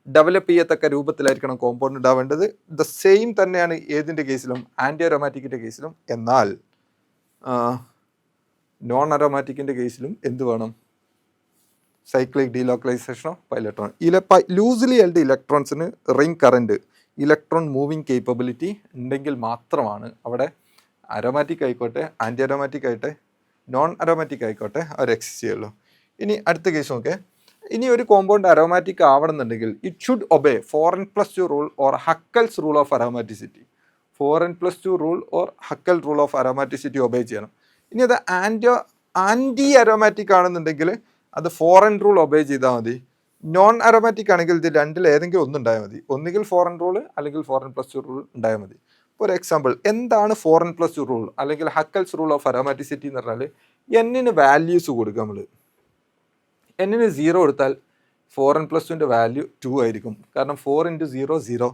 A: ഡെവലപ്പ് ചെയ്യത്തക്ക രൂപത്തിലായിരിക്കണം കോമ്പൗണ്ട് ഉണ്ടാവേണ്ടത്. ദ സെയിം തന്നെയാണ് ഏതിൻ്റെ കേസിലും, ആൻറ്റി അരോമാറ്റിക്കിൻ്റെ കേസിലും. എന്നാൽ നോൺ അരോമാറ്റിക്കിൻ്റെ കേസിലും എന്ത് വേണം? Cyclic delocalisation of pi electron. Loosely held ഇലക്ട്രോൺസിന് ring current, electron moving capability ഉണ്ടെങ്കിൽ മാത്രമാണ് അവിടെ അരോമാറ്റിക് ആയിക്കോട്ടെ, ആൻറ്റി അരോമാറ്റിക് ആയിട്ടെ, നോൺ അരോമാറ്റിക് ആയിക്കോട്ടെ അവർ എക്സിസ്റ്റ് ചെയ്യുള്ളൂ. ഇനി അടുത്ത കേസ് നോക്കേ. ഇനി ഒരു കോമ്പൗണ്ട് അരോമാറ്റിക് ആവണമെന്നുണ്ടെങ്കിൽ it should obey 4n+2 rule or Huckel's rule of aromaticity. 4n+2 rule or Huckel rule of aromaticity obey ചെയ്യണം. ഇനി അത് ആൻറ്റി അരോമാറ്റിക് ആണെന്നുണ്ടെങ്കിൽ അത് 4n റൂൾ ഒബേ ചെയ്താൽ മതി. നോൺ അരോമാറ്റിക് ആണെങ്കിൽ ഇത് രണ്ടിൽ ഏതെങ്കിലും ഒന്നുണ്ടായാൽ മതി. ഒന്നുകിൽ 4n റൂൾ അല്ലെങ്കിൽ 4n+2 റൂൾ ഉണ്ടായാൽ മതി. ഫോർ എക്സാമ്പിൾ, എന്താണ് 4n+2 റൂൾ അല്ലെങ്കിൽ ഹക്കൽസ് റൂൾ ഓഫ് അരോമാറ്റിസിറ്റി എന്ന് പറഞ്ഞാൽ, എന്നിന് വാല്യൂസ് കൊടുക്കുക. നമ്മൾ എന്നിന് 0 കൊടുത്താൽ 4n+2ൻ്റെ വാല്യൂ 2 ആയിരിക്കും. കാരണം 4 × 0 0,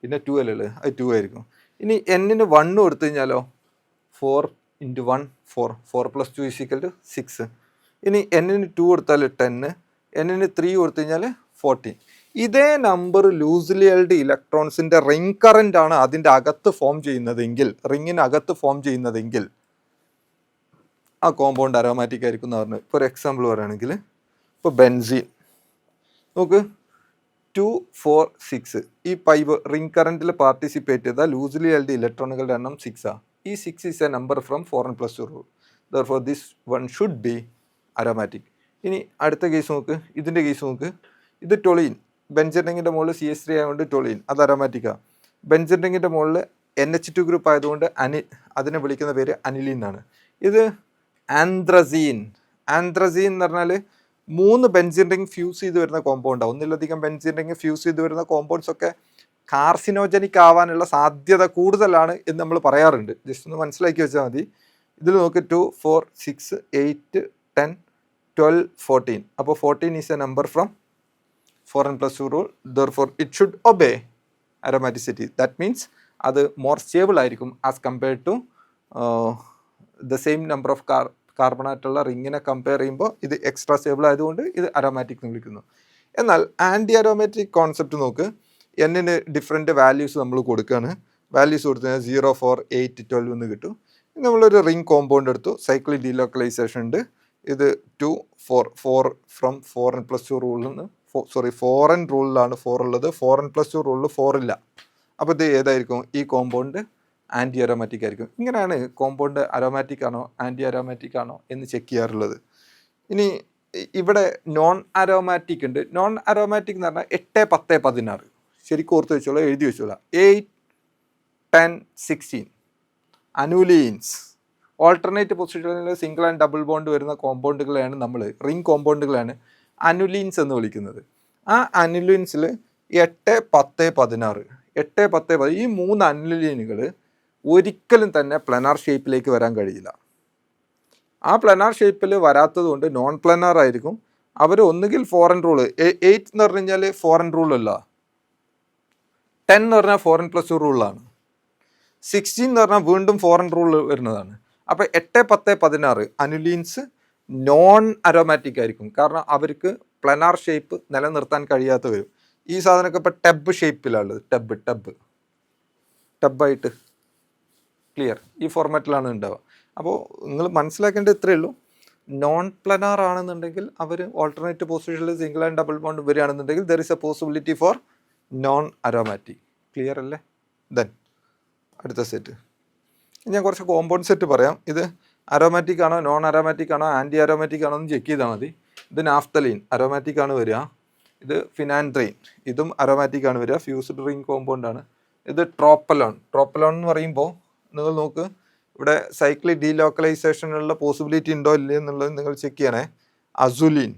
A: പിന്നെ 2 അല്ലേ, അത് 2 ആയിരിക്കും. ഇനി എന്നിന് 1 കൊടുത്തു കഴിഞ്ഞാലോ 4 × 1 4, 4+2 = 6. ഇനി എന്നിന് 2 കൊടുത്താൽ 10, എന്നിന് 3 കൊടുത്തു കഴിഞ്ഞാൽ 14. ഇതേ നമ്പർ ലൂസ്ലി ഹെൽഡ് ഇലക്ട്രോൺസിൻ്റെ റിംഗ് കറൻ്റ് ആണ് അതിൻ്റെ അകത്ത് ഫോം ചെയ്യുന്നതെങ്കിൽ, റിങ്ങിനകത്ത് ഫോം ചെയ്യുന്നതെങ്കിൽ ആ കോമ്പൗണ്ട് അരോമാറ്റിക് ആയിരിക്കും എന്ന് പറഞ്ഞു. ഇപ്പോൾ ഒരു എക്സാമ്പിൾ പറയുകയാണെങ്കിൽ, ഇപ്പോൾ ബെൻസീൻ നോക്ക്, 2 4 6. ഈ റിംഗ് കറൻറ്റിൽ പാർട്ടിസിപ്പേറ്റ് ചെയ്ത ലൂസ്ലി ഹെൽഡ് ഇലക്ട്രോണുകളുടെ എണ്ണം 6 ഈ 6 is a number from 4n+2 rule. Therefore this one should be aromatic. ഇനി അടുത്ത കേസ് നോക്ക്, ഇതിൻ്റെ കേസ് നോക്ക്. ഇത് ടൊളീൻ, ബെൻസീൻ റിങ്ങിൻ്റെ മുകളിൽ CH3 ആയതുകൊണ്ട് ടൊളീൻ, അത് അരോമാറ്റിക്കാണ്. ബെൻസീൻ റിങ്ങിൻ്റെ മുകളിൽ NH2 ഗ്രൂപ്പ് ആയതുകൊണ്ട് അതിനെ വിളിക്കുന്ന പേര് അനിലിൻ എന്നാണ്. ഇത് ആന്ത്രസീൻ. ആന്ത്രസീൻ എന്ന് പറഞ്ഞാൽ 3 ബെൻസീൻ റിംഗ് ഫ്യൂസ് ചെയ്ത് വരുന്ന കോമ്പൗണ്ടാണ്. ഒന്നിലധികം ബെൻസീൻ റിംഗ് ഫ്യൂസ് ചെയ്ത് വരുന്ന കോമ്പൗണ്ട്സ് ഒക്കെ കാർസിനോജനിക് ആവാനുള്ള സാധ്യത കൂടുതലാണ് എന്ന് നമ്മൾ പറയാറുണ്ട്. ജസ്റ്റ് ഒന്ന് മനസ്സിലാക്കി വെച്ചാൽ മതി. ഇതിൽ നോക്ക് 2 4 6 8 10 12 14. അപ്പോൾ 14 is a number from 4n+2 rule. Therefore it should obey aromaticity. That means അത് മോർ സ്റ്റേബിൾ ആയിരിക്കും as compared to the same number of carbon ആയിട്ടുള്ള റിങ്ങിനെ കമ്പയർ ചെയ്യുമ്പോൾ ഇത് എക്സ്ട്രാ സ്റ്റേബിൾ ആയതുകൊണ്ട് ഇത് അരോമാറ്റിക് എന്ന് വിളിക്കുന്നു. എന്നാൽ ആൻറ്റി അരോമാറ്റിക് കോൺസെപ്റ്റ് നോക്ക്, എന്നിന് ഡിഫറെൻറ്റ് വാല്യൂസ് നമ്മൾ കൊടുക്കുകയാണ്. വാല്യൂസ് കൊടുത്തു കഴിഞ്ഞാൽ 0, 4, 8, 12 എന്ന് കിട്ടും. നമ്മളൊരു റിംഗ് കോമ്പൗണ്ട് എടുത്തു, സൈക്ലിക് ഡീലോക്കലൈസേഷൻ ഉണ്ട്. ഇത് 2, 4 ഫ്രം 4n+2 റൂളിൽ നിന്ന് 4n റൂളിലാണ് 4 ഉള്ളത്, 4n+2 റൂളിൽ 4 ഇല്ല. അപ്പോൾ ഇത് ഏതായിരിക്കും? ഈ കോമ്പൗണ്ട് ആൻറ്റി അരോമാറ്റിക് ആയിരിക്കും. ഇങ്ങനെയാണ് കോമ്പൗണ്ട് അരോമാറ്റിക് ആണോ ആൻറ്റി അരോമാറ്റിക് ആണോ എന്ന് ചെക്ക് ചെയ്യാറുള്ളത്. ഇനി ഇവിടെ നോൺ അരോമാറ്റിക് ഉണ്ട്. നോൺ അരോമാറ്റിക് എന്ന് പറഞ്ഞാൽ 8, 10, 16 ശരിക്കും ഓർത്ത് വെച്ചോളാം, എഴുതി വെച്ചോളാം. 8, 10, 16 അനുലീൻസ്. ഓൾട്ടർനേറ്റ് പൊസിഷനിൽ സിംഗിൾ ആൻഡ് ഡബിൾ ബോണ്ട് വരുന്ന കോമ്പൗണ്ടുകളെയാണ് നമ്മൾ, റിംഗ് കോമ്പൗണ്ടുകളാണ് അനുലീൻസ് എന്ന് വിളിക്കുന്നത്. ആ അനുലീൻസിൽ 8, 10, 16 8, 10, 10 ഈ 3 അനുലീനുകൾ ഒരിക്കലും തന്നെ പ്ലനാർ ഷേപ്പിലേക്ക് വരാൻ കഴിയില്ല. ആ പ്ലനാർ ഷേപ്പിൽ വരാത്തത് കൊണ്ട് നോൺ പ്ലനാർ ആയിരിക്കും. അവർ ഒന്നുകിൽ 4n റൂള്, 8 എന്ന് പറഞ്ഞു കഴിഞ്ഞാൽ 4n റൂളല്ല, 10 എന്ന് പറഞ്ഞാൽ 4n+2 റൂളാണ്, 16 എന്ന് പറഞ്ഞാൽ വീണ്ടും 4n റൂൾ വരുന്നതാണ്. അപ്പോൾ 8, 10, 16 അനുലീൻസ് നോൺ അരോമാറ്റിക് ആയിരിക്കും. കാരണം അവർക്ക് പ്ലനാർ ഷേപ്പ് നിലനിർത്താൻ കഴിയാത്ത വരും. ഈ സാധനമൊക്കെ ഇപ്പോൾ ടബ് ഷേപ്പിലുള്ളത്, ടബായിട്ട് ക്ലിയർ ഈ ഫോർമാറ്റിലാണ് ഉണ്ടാവുക. അപ്പോൾ നിങ്ങൾ മനസ്സിലാക്കേണ്ടത് ഇത്രയേ ഉള്ളൂ. നോൺ പ്ലനാർ ആണെന്നുണ്ടെങ്കിൽ അവർ ഓൾട്ടർനേറ്റ് പൊസിഷനിൽ സിംഗിൾ ആൻഡ് ഡബിൾ ബോണ്ട് വരികയാണെന്നുണ്ടെങ്കിൽ there is A possibility four non aromatic. Clear അല്ലേ? ദെൻ അടുത്ത സെറ്റ് ഞാൻ കുറച്ച് കോമ്പൗണ്ട് സെറ്റ് പറയാം. ഇത് അരോമാറ്റിക് ആണോ നോൺ അരോമാറ്റിക് ആണോ ആൻറ്റി അരോമാറ്റിക് ആണോ എന്ന് ചെക്ക് ചെയ്താൽ മതി. ഇത് നാഫ്തലീൻ അരോമാറ്റിക് ആണ് വരിക. ഇത് ഫിനാൻഡ്രീൻ, ഇതും അരോമാറ്റിക് ആണ് വരിക, ഫ്യൂസ്ഡ് റിംഗ് കോമ്പൗണ്ട് ആണ്. ഇത് ട്രോപ്പലോൺ എന്ന് പറയുമ്പോൾ നിങ്ങൾ നോക്ക്, ഇവിടെ സൈക്ലിക് ഡീലോക്കലൈസേഷനുള്ള പോസിബിലിറ്റി ഉണ്ടോ ഇല്ലേ എന്നുള്ളത് നിങ്ങൾ ചെക്ക് ചെയ്യണേ. അസുലിൻ,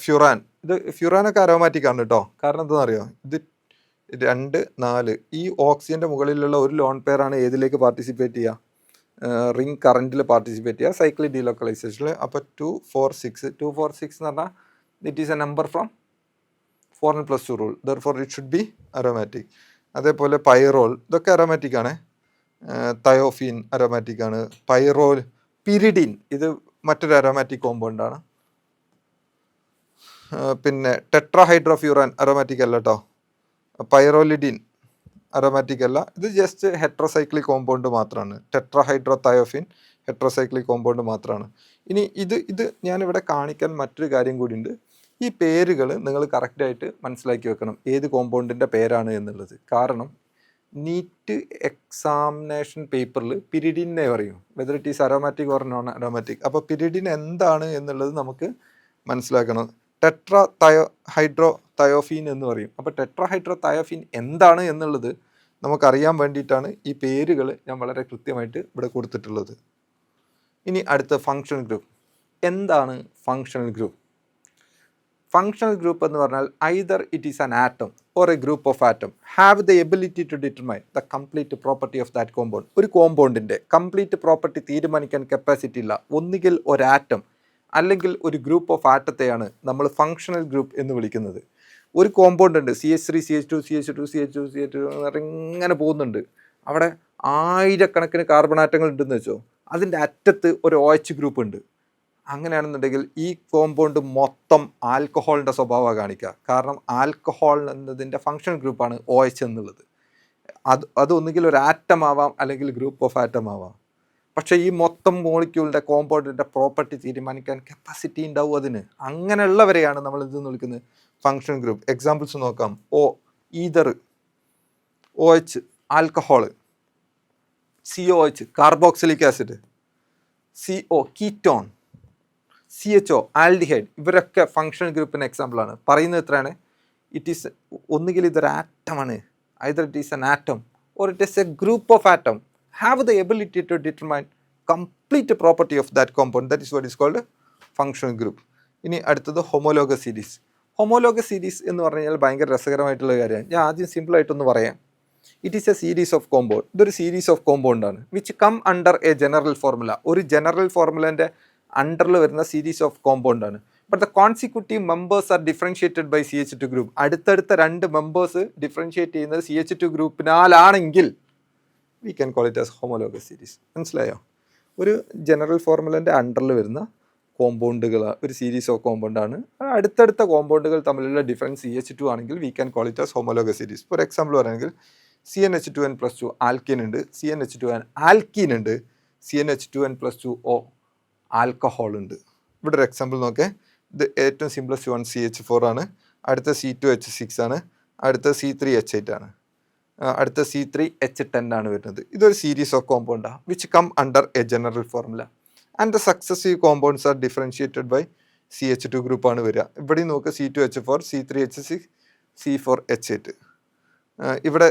A: ഫ്യൂറാൻ, ഇത് ഫ്യൂറാനൊക്കെ അരോമാറ്റിക് ആണ് കേട്ടോ. കാരണം എന്താണെന്ന് അറിയോ, ഇത് 2, 4 ഈ ഓക്സിജൻ്റെ മുകളിലുള്ള ഒരു ലോൺ പെയറാണ് ഏതിലേക്ക് പാർട്ടിസിപ്പേറ്റ് ചെയ്യുക? റിംഗ് കറൻറ്റിൽ പാർട്ടിസിപ്പേറ്റ് ചെയ്യുക, സൈക്ലിക് ഡീലോക്കലൈസേഷനിൽ. അപ്പോൾ 2, 4, 6 2, 4, 6 എന്ന് പറഞ്ഞാൽ it is a number from 4n+2 rule, therefore it should be aromatic. അതേപോലെ പൈറോൾ, ഇതൊക്കെ അരോമാറ്റിക് ആണ്. തയോഫീൻ അരോമാറ്റിക് ആണ്. പൈറോൽ, പിരിഡിൻ ഇത് മറ്റൊരു അരോമാറ്റിക് കോമ്പൗണ്ടാണ്. പിന്നെ ടെട്രാഹൈഡ്രോഫ്യൂറാൻ അരോമാറ്റിക് അല്ല കേട്ടോ. പൈറോലിഡിൻ അരോമാറ്റിക് അല്ല, ഇത് ജസ്റ്റ് ഹെട്രോസൈക്ലിക് കോമ്പൗണ്ട് മാത്രമാണ്. ടെട്രാഹൈഡ്രോ തയോഫിൻ ഹെട്രോസൈക്ലിക് കോമ്പൗണ്ട് മാത്രമാണ്. ഇനി ഇത് ഞാനിവിടെ കാണിക്കാൻ മറ്റൊരു കാര്യം കൂടിയുണ്ട്. ഈ പേരുകൾ നിങ്ങൾ കറക്റ്റായിട്ട് മനസ്സിലാക്കി വെക്കണം, ഏത് കോമ്പൗണ്ടിൻ്റെ പേരാണ് എന്നുള്ളത്. കാരണം നീറ്റ് എക്സാമിനേഷൻ പേപ്പറിൽ പിരിഡിനെ പറയും, whether it is aromatic or non aromatic. അപ്പോൾ പിരിഡിൻ എന്താണ് എന്നുള്ളത് നമുക്ക് മനസ്സിലാക്കണം. ഹൈഡ്രോ തയോഫീൻ എന്ന് പറയും. അപ്പോൾ ഹൈഡ്രോ തയോഫീൻ എന്താണ് എന്നുള്ളത് നമുക്കറിയാൻ വേണ്ടിയിട്ടാണ് ഈ പേരുകൾ ഞാൻ വളരെ കൃത്യമായിട്ട് ഇവിടെ കൊടുത്തിട്ടുള്ളത്. ഇനി അടുത്ത ഫങ്ഷണൽ ഗ്രൂപ്പ്. എന്താണ് ഫങ്ഷണൽ ഗ്രൂപ്പ്? ഫങ്ഷണൽ ഗ്രൂപ്പ് എന്ന് പറഞ്ഞാൽ either it is an atom or a group of atom have the ability to determine the complete property of that compound. ഒരു കോമ്പൗണ്ടിൻ്റെ കംപ്ലീറ്റ് പ്രോപ്പർട്ടി തീരുമാനിക്കാൻ കപ്പാസിറ്റി ഇല്ല ഒന്നുകിൽ ഒരു ആറ്റം അല്ലെങ്കിൽ ഒരു ഗ്രൂപ്പ് ഓഫ് ആറ്റത്തെയാണ് നമ്മൾ ഫങ്ഷണൽ ഗ്രൂപ്പ് എന്ന് വിളിക്കുന്നത്. ഒരു കോമ്പൗണ്ട് ഉണ്ട്, CH3 CH2 CH2 CH2 CH2 ഇങ്ങനെ പോകുന്നുണ്ട്. അവിടെ ആയിരക്കണക്കിന് കാർബൺ ആറ്റങ്ങൾ ഉണ്ടെന്ന് വെച്ചോ, അതിൻ്റെ അറ്റത്ത് ഒരു OH ഗ്രൂപ്പ് ഉണ്ട്. അങ്ങനെയാണെന്നുണ്ടെങ്കിൽ ഈ കോമ്പൗണ്ട് മൊത്തം ആൽക്കഹോളിൻ്റെ സ്വഭാവമാണ് കാണിക്കുക. കാരണം ആൽക്കഹോൾ എന്നതിൻ്റെ ഫങ്ഷണൽ ഗ്രൂപ്പാണ് OH എന്നുള്ളത്. അത് ഒന്നുകിൽ ഒരു ആറ്റം ആവാം അല്ലെങ്കിൽ ഗ്രൂപ്പ് ഓഫ് ആറ്റം ആവാം. പക്ഷേ ഈ മൊത്തം മോളിക്യൂളിൻ്റെ കോമ്പൗണ്ടിൻ്റെ പ്രോപ്പർട്ടി തീരുമാനിക്കാൻ കപ്പാസിറ്റി ഉണ്ടാവും അതിന്. അങ്ങനെയുള്ളവരെയാണ് നമ്മൾ ഇതെന്ന് വിളിക്കുന്നത് ഫങ്ഷണൽ ഗ്രൂപ്പ്. എക്സാമ്പിൾസ് നോക്കാം. Ether, OH alcohol, COH carboxylic acid, CO ketone, CHO aldehyde, ഇവരൊക്കെ ഫങ്ഷണൽ ഗ്രൂപ്പിന് എക്സാമ്പിളാണ്. പറയുന്നത് എത്രയാണ്? ഇറ്റ് ഈസ് ഒന്നുകിൽ ഇതൊരു ആറ്റമാണ്, either it is an atom or it is a group of atom have the ability to determine complete property of that compound. That is what is called functional group. ഇനി അടുത്തത് ഹോമോലോഗസ് സീരീസ്. ഹോമോലോഗസ് സീരീസ് എന്ന് പറഞ്ഞാൽ ഭയങ്കര രസകരമായിട്ടുള്ള കാര്യമാണ്. ഞാൻ ആദ്യം സിമ്പിളായിട്ടൊന്ന് പറയാം. It is a series of compound. ഇതൊരു സീരീസ് ഓഫ് കോമ്പൗണ്ടാണ് which come under a general formula. ഒരു ജനറൽ ഫോർമുലേൻ്റെ അണ്ടറിൽ വരുന്ന സീരീസ് ഓഫ് കോമ്പൗണ്ടാണ്. But the consecutive members are differentiated by CH2 group. അടുത്തടുത്ത 2 മെമ്പേഴ്സ് ഡിഫറൻഷിയേറ്റ് ചെയ്യുന്നത് CH2 ഗ്രൂപ്പിനാലാണെങ്കിൽ we can call it as homologous series. മനസ്സിലായോ? ഒരു ജനറൽ ഫോർമുലേൻ്റെ അണ്ടറിൽ വരുന്ന കോമ്പൗണ്ടുകൾ, ഒരു സീരീസ് ഓഫ് കോമ്പൗണ്ടാണ്. അടുത്തടുത്ത കോമ്പൗണ്ടുകൾ തമ്മിലുള്ള ഡിഫറൻസ് CH2 ആണെങ്കിൽ V can call it as homologous series. For example പറയുകയാണെങ്കിൽ CnH2n+2 ആൽക്കിൻ ഉണ്ട്, CnH2n ആൽക്കീൻ ഉണ്ട്, CnH2n+2O ആൽക്കഹോൾ ഉണ്ട്. ഇവിടെ ഒരു എക്സാമ്പിൾ നോക്കേ. ഇത് ഏറ്റവും സിംപ്ലസ്റ്റ് വൺ CH4 ആണ്, അടുത്ത C2H6 ആണ്, അടുത്ത C3H8 ആണ്, അടുത്ത C3H10 ആണ് വരുന്നത്. ഇതൊരു സീരീസ് ഓഫ് കോമ്പൗണ്ടാണ് which come under a general formula and the successive compounds are differentiated by CH2 ഗ്രൂപ്പാണ് വരിക. ഇവിടെ നോക്കുക C2H4, C3H6, C4H8. ഇവിടെ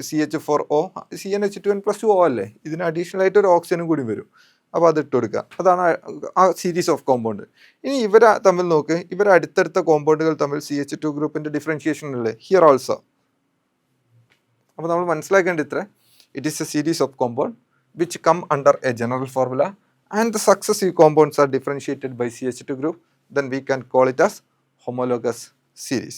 A: CH4O, CnH2n+2O അല്ലേ, ഇതിന് അഡീഷണൽ ആയിട്ട് ഒരു ഓക്സിജനും കൂടി വരും. അപ്പോൾ അത് ഇട്ട് കൊടുക്കുക. അതാണ് ആ സീരീസ് ഓഫ് കോമ്പൗണ്ട്. ഇനി ഇവർ തമ്മിൽ നോക്ക്, ഇവർ അടുത്തടുത്ത കോമ്പൗണ്ടുകൾ തമ്മിൽ CH2 ഗ്രൂപ്പിൻ്റെ ഡിഫറൻഷിയേഷൻ അല്ലേ ഹിയർ ഓൾസോ. അപ്പോൾ നമ്മൾ മനസ്സിലാക്കേണ്ടത് ഇത്ര, it is a series of compound which come under a general formula and the successive compounds are differentiated by CH2 group, then we can call it as homologous series.